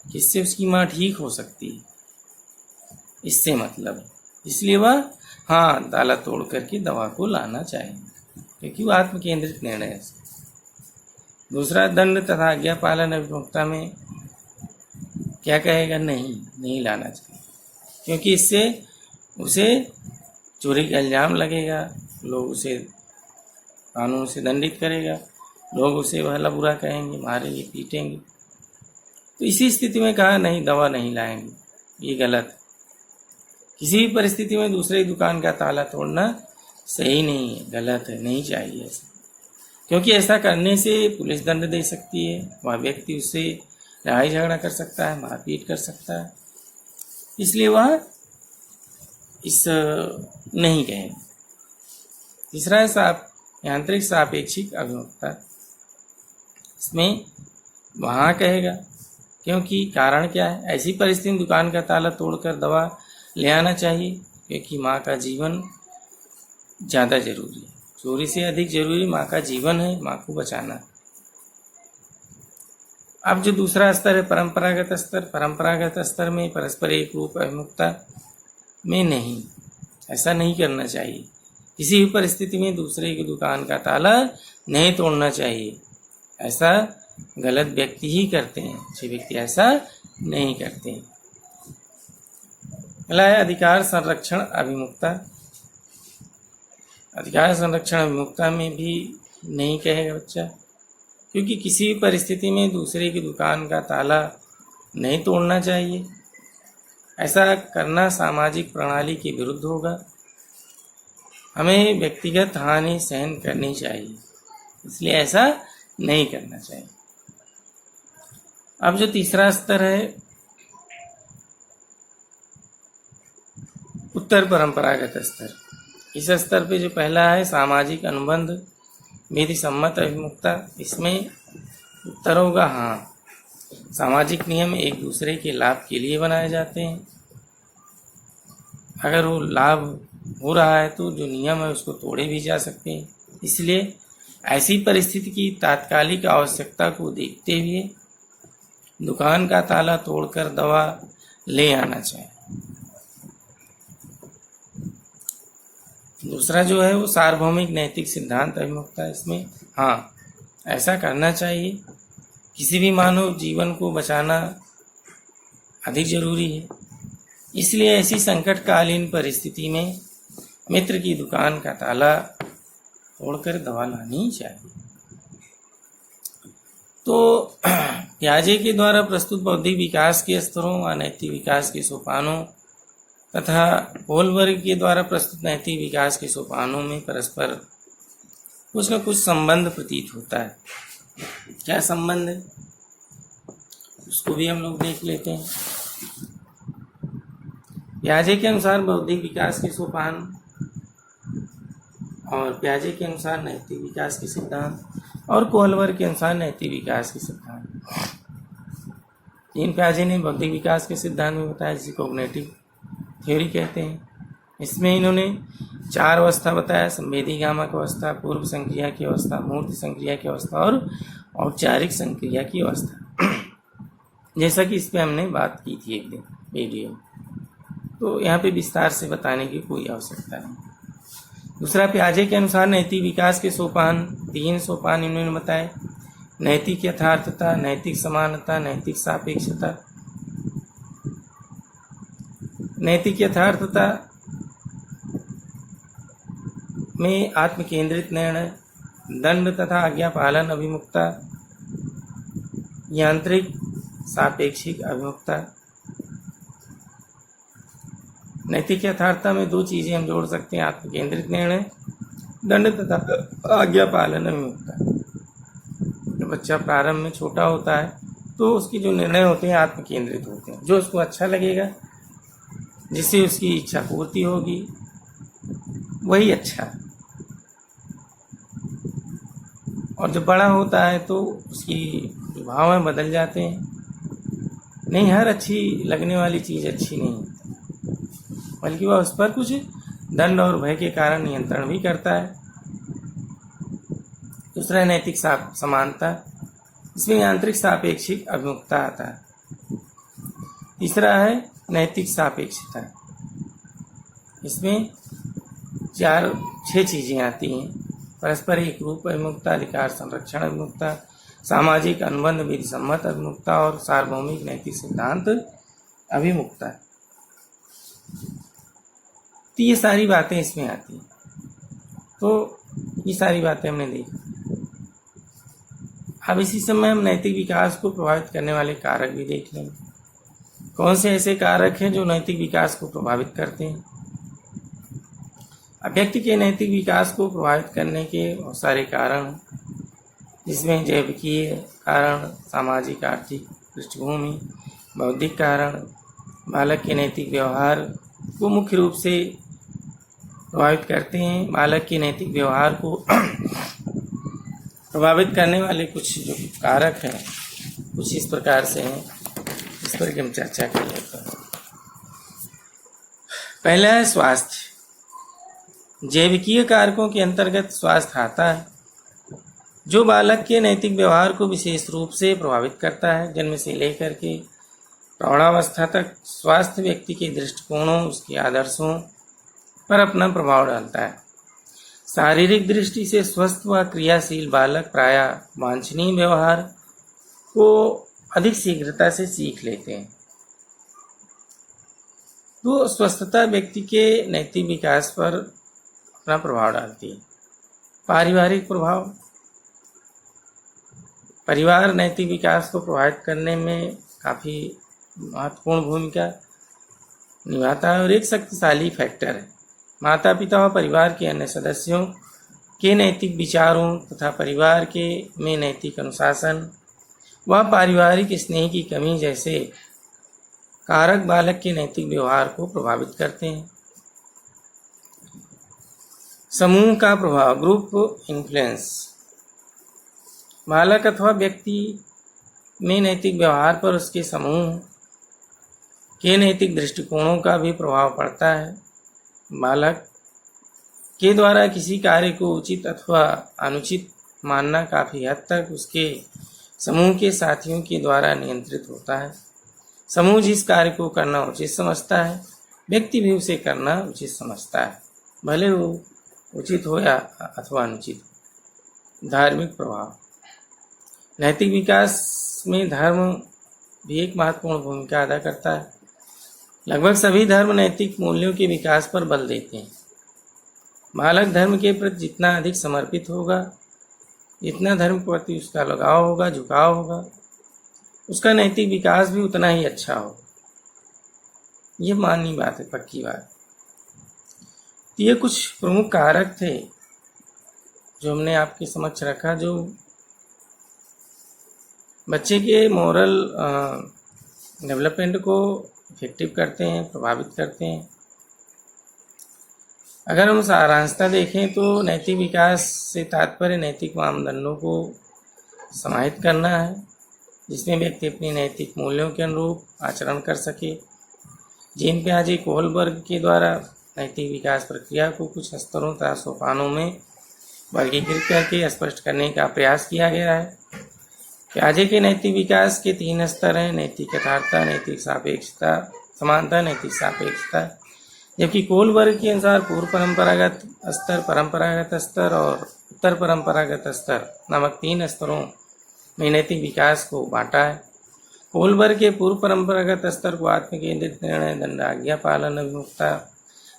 किससे उसकी माँ ठीक हो सकती है, इससे मतलब है। इसलिए वह हाँ ताला तोड़ करके दवा को लाना चाहिए, क्योंकि वो आत्म केंद्रित निर्णय है। दूसरा, दंड तथा आज्ञा पालन अभिमुखता में क्या कहेगा? नहीं लाना चाहिए, क्योंकि इससे उसे चोरी का इल्जाम लगेगा, लोग उसे कानून से दंडित करेगा, लोग उसे भला बुरा कहेंगे, मारेंगे, पीटेंगे। तो इसी स्थिति में कहा नहीं, दवा नहीं लाएंगे, ये गलत है। किसी भी परिस्थिति में दूसरे दुकान का ताला तोड़ना सही नहीं है, गलत है, नहीं चाहिए ऐसा, क्योंकि ऐसा करने से पुलिस दंड दे सकती है, वह व्यक्ति उससे लड़ाई झगड़ा कर सकता है, मारपीट कर सकता है, इसलिए वह इस नहीं कहे। तीसरा है यांत्रिक सापेक्षिक अभिमुखता, इसमें वहाँ कहेगा, क्योंकि कारण क्या है, ऐसी परिस्थिति में दुकान का ताला तोड़कर दवा ले आना चाहिए, क्योंकि माँ का जीवन ज़्यादा जरूरी है, चोरी से अधिक जरूरी माँ का जीवन है, माँ को बचाना। अब जो दूसरा स्तर है परंपरागत स्तर, परंपरागत स्तर में परस्पर एक रूप अभिमुखता में नहीं, ऐसा नहीं करना चाहिए। किसी भी परिस्थिति में दूसरे की दुकान का ताला नहीं तोड़ना चाहिए, ऐसा गलत व्यक्ति ही करते हैं, अच्छे व्यक्ति ऐसा नहीं करते हैं। अगला है अधिकार संरक्षण अभिमुखता। अधिकार संरक्षण अभिमुखता में भी नहीं कहेगा बच्चा, क्योंकि किसी भी परिस्थिति में दूसरे की दुकान का ताला नहीं तोड़ना चाहिए, ऐसा करना सामाजिक प्रणाली के विरुद्ध होगा। हमें व्यक्तिगत हानि सहन करनी चाहिए, इसलिए ऐसा नहीं करना चाहिए। अब जो तीसरा स्तर है उत्तर परंपरागत स्तर, इस स्तर पे जो पहला है सामाजिक अनुबंध विधि सम्मत अभिमुखता, इसमें उत्तर होगा हाँ। सामाजिक नियम एक दूसरे के लाभ के लिए बनाए जाते हैं। अगर वो लाभ हो रहा है तो जो नियम है उसको तोड़े भी जा सकते हैं। इसलिए ऐसी परिस्थिति की तात्कालिक आवश्यकता को देखते हुए दुकान का ताला तोड़कर दवा ले आना चाहिए। दूसरा जो है वो सार्वभौमिक नैतिक सिद्धांत अभिमुखता, इसमें हाँ ऐसा करना चाहिए। किसी भी मानव जीवन को बचाना अधिक जरूरी है, इसलिए ऐसी संकटकालीन परिस्थिति में मित्र की दुकान का ताला तोड़कर दवा लानी चाहिए। तो पियाजे के द्वारा प्रस्तुत बौद्धिक विकास के स्तरों व नैतिक विकास के सोपानों तथा कोहलबर्ग के द्वारा प्रस्तुत नैतिक विकास के सोपानों में परस्पर कुछ न कुछ संबंध प्रतीत होता है। क्या संबंध है उसको भी हम लोग देख लेते हैं। पियाजे के अनुसार बौद्धिक विकास के सोपान और पियाजे के अनुसार नैतिक विकास के सिद्धांत और कोहलबर्ग के अनुसार नैतिक विकास के सिद्धांत, इन पियाजे ने बौद्धिक विकास के सिद्धांत में बताया जिसे कॉग्निटिव थ्योरी कहते हैं। इसमें इन्होंने 4 अवस्था बताया, संवेदी गामक अवस्था, पूर्व संक्रिया की अवस्था, मूर्त संक्रिया की अवस्था और औपचारिक संक्रिया की अवस्था, जैसा कि इस पर हमने बात की थी एक दिन वीडियो, तो यहाँ पे विस्तार से बताने की कोई आवश्यकता नहीं। दूसरा, पियाजे के अनुसार नैतिक विकास के सोपान 3 सोपान इन्होंने बताए। नैतिक यथार्थता, नैतिक समानता, नैतिक सापेक्षता। नैतिक यथार्थता में आत्म केंद्रित निर्णय, दंड तथा आज्ञा पालन अभिमुखता, यांत्रिक सापेक्षिक अभिमुखता। नैतिक यथार्थता में 2 चीजें हम जोड़ सकते हैं, आत्म केंद्रित निर्णय, दंड तथा आज्ञा पालन अभिमुखता। जब बच्चा प्रारंभ में छोटा होता है तो उसके जो निर्णय होते हैं आत्म केंद्रित होते हैं, जो उसको अच्छा लगेगा, जिससे उसकी इच्छा पूर्ति होगी, वही अच्छा है। और जब बड़ा होता है तो उसकी जो भाव है बदल जाते हैं। नहीं, हर अच्छी लगने वाली चीज़ अच्छी नहीं होती, बल्कि वह उस पर कुछ दंड और भय के कारण नियंत्रण भी करता है। दूसरा है नैतिक समानता, इसमें यांत्रिक सापेक्षिक अभिमुखता आता है। तीसरा है नैतिक सापेक्षता, इसमें 4-6 चीजें आती हैं, परस्पर एक रूप अभिमुखता, अधिकार संरक्षण अभिमुखता, सामाजिक अनुबंध विधि सम्मत अभिमुखता और सार्वभौमिक नैतिक सिद्धांत अभिमुखता। तो ये सारी बातें इसमें आती हैं। तो ये सारी बातें हमने देखी। अब इसी समय हम नैतिक विकास को प्रभावित करने वाले कारक भी देख लेंगे। कौन से ऐसे कारक हैं जो नैतिक विकास को प्रभावित करते हैं। अब व्यक्ति के नैतिक विकास को प्रभावित करने के बहुत सारे कारण हैं, जिसमें जैविकीय कारण, सामाजिक आर्थिक पृष्ठभूमि, बौद्धिक कारण, बालक के नैतिक व्यवहार को मुख्य रूप से प्रभावित करते हैं। बालक के नैतिक व्यवहार को प्रभावित करने वाले कुछ जो कारक हैं कुछ इस प्रकार से हैं, इस पर हम चर्चा कर लेते हैं। पहला है स्वास्थ्य। जैविकीय कारकों के अंतर्गत स्वास्थ्य आता है, जो बालक के नैतिक व्यवहार को विशेष रूप से प्रभावित करता है। जन्म से लेकर के प्रौढ़ावस्था तक स्वास्थ्य व्यक्ति के दृष्टिकोणों, उसके आदर्शों पर अपना प्रभाव डालता है। शारीरिक दृष्टि से स्वस्थ व क्रियाशील बालक प्रायः वांछनीय व्यवहार को अधिक शीघ्रता से सीख लेते हैं। तो स्वस्थता व्यक्ति के नैतिक विकास पर अपना प्रभाव डालती है। पारिवारिक प्रभाव, परिवार नैतिक विकास को प्रभावित करने में काफ़ी महत्वपूर्ण भूमिका निभाता है और एक शक्तिशाली फैक्टर है। माता पिता और परिवार के अन्य सदस्यों के नैतिक विचारों तथा परिवार के में नैतिक अनुशासन व पारिवारिक स्नेह की कमी जैसे कारक बालक के नैतिक व्यवहार को प्रभावित करते हैं। समूह का प्रभाव, ग्रुप इन्फ्लुएंस, बालक अथवा व्यक्ति में नैतिक व्यवहार पर उसके समूह के नैतिक दृष्टिकोणों का भी प्रभाव पड़ता है। बालक के द्वारा किसी कार्य को उचित अथवा अनुचित मानना काफ़ी हद तक उसके समूह के साथियों के द्वारा नियंत्रित होता है। समूह जिस कार्य को करना उचित समझता है, व्यक्ति भी उसे करना उचित समझता है, भले वो उचित हो या अथवा अनुचित। धार्मिक प्रभाव, नैतिक विकास में धर्म भी एक महत्वपूर्ण भूमिका अदा करता है। लगभग सभी धर्म नैतिक मूल्यों के विकास पर बल देते हैं। बालक धर्म के प्रति जितना अधिक समर्पित होगा, जितना धर्म के प्रति उसका लगाव होगा, झुकाव होगा, उसका नैतिक विकास भी उतना ही अच्छा हो। ये माननी बात है, पक्की बात। तो ये कुछ प्रमुख कारक थे जो हमने आपके समक्ष रखा, जो बच्चे के मोरल डेवलपमेंट को इफेक्टिव करते हैं, प्रभावित करते हैं। अगर हम सारांशता देखें तो नैतिक विकास से तात्पर्य नैतिक मानदंडों को समाहित करना है, जिसमें व्यक्ति अपनी नैतिक मूल्यों के अनुरूप आचरण कर सके। जीन पियाजे कोहलबर्ग के द्वारा नैतिक विकास प्रक्रिया को कुछ स्तरों तथा सोपानों में वर्गीकृत करके स्पष्ट करने का प्रयास किया गया है। पियाजे के नैतिक विकास के 3 स्तर हैं: नैतिक यथार्थता, नैतिक सापेक्षता, समानता, नैतिक सापेक्षता। जबकि कोहलबर्ग के अनुसार पूर्व परंपरागत स्तर, परंपरागत स्तर और उत्तर परंपरागत स्तर नामक 3 स्तरों में नैतिक विकास को बांटा है। कोहलबर्ग के पूर्व परंपरागत स्तर को आत्मकेंद्रित निर्णय, दंड, आज्ञा पालन अभिमुखता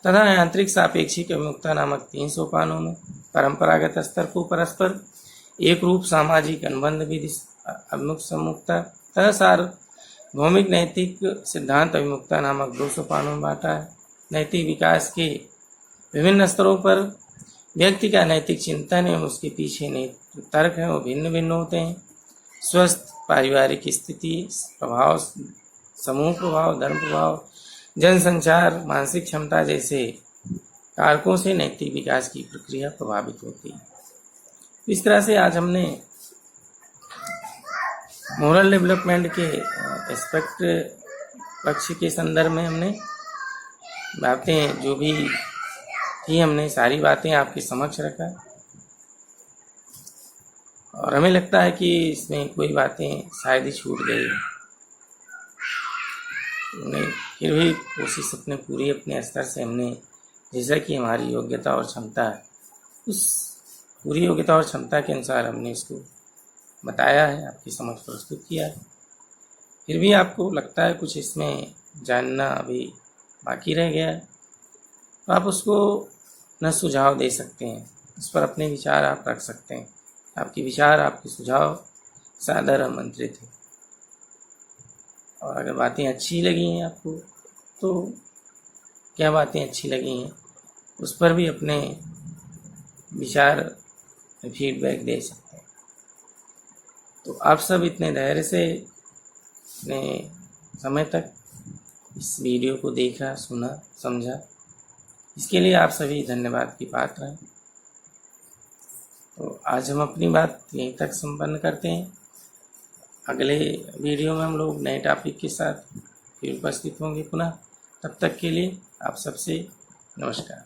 तथा यांत्रिक सापेक्षिक अभिमुखता नामक 3 सोपानों में, परंपरागत स्तर को परस्पर एक रूप सामाजिक अनुबंध विधि अभिमुख सम्मुखता तथा सार्वभौमिक नैतिक सिद्धांत अभिमुखता नामक 2 सोपानों में बांटा है। नैतिक विकास के विभिन्न स्तरों पर व्यक्ति का नैतिक चिंतन एवं उसके पीछे नैतिक तर्क हैं वो भिन्न भिन्न होते हैं। स्वस्थ पारिवारिक स्थिति, प्रभाव, समूह प्रभाव, धर्म प्रभाव, जनसंचार, मानसिक क्षमता जैसे कारकों से नैतिक विकास की प्रक्रिया प्रभावित होती है। इस तरह से आज हमने मोरल डेवलपमेंट के एस्पेक्ट पक्ष के संदर्भ में हमने बातें जो भी थी, हमने सारी बातें आपके समक्ष रखा और हमें लगता है कि इसमें कोई बातें शायद ही छूट गई। हमने फिर भी कोशिश अपने पूरी अपने स्तर से हमने, जैसा कि हमारी योग्यता और क्षमता है, उस पूरी योग्यता और क्षमता के अनुसार हमने इसको बताया है, आपके समक्ष प्रस्तुत किया है। फिर भी आपको लगता है कुछ इसमें जानना अभी बाकी रह गया है, तो आप उसको न सुझाव दे सकते हैं, उस पर अपने विचार आप रख सकते हैं। आपके विचार, आपके सुझाव सादर आमंत्रित है। और अगर बातें अच्छी लगी हैं आपको, तो क्या बातें अच्छी लगी हैं उस पर भी अपने विचार, फीडबैक दे सकते हैं। तो आप सब इतने धैर्य से इतने समय तक इस वीडियो को देखा, सुना, समझा, इसके लिए आप सभी धन्यवाद की पात्र हैं। तो आज हम अपनी बात यहीं तक संपन्न करते हैं। अगले वीडियो में हम लोग नए टॉपिक के साथ फिर उपस्थित होंगे पुनः। तब तक के लिए आप सबसे नमस्कार।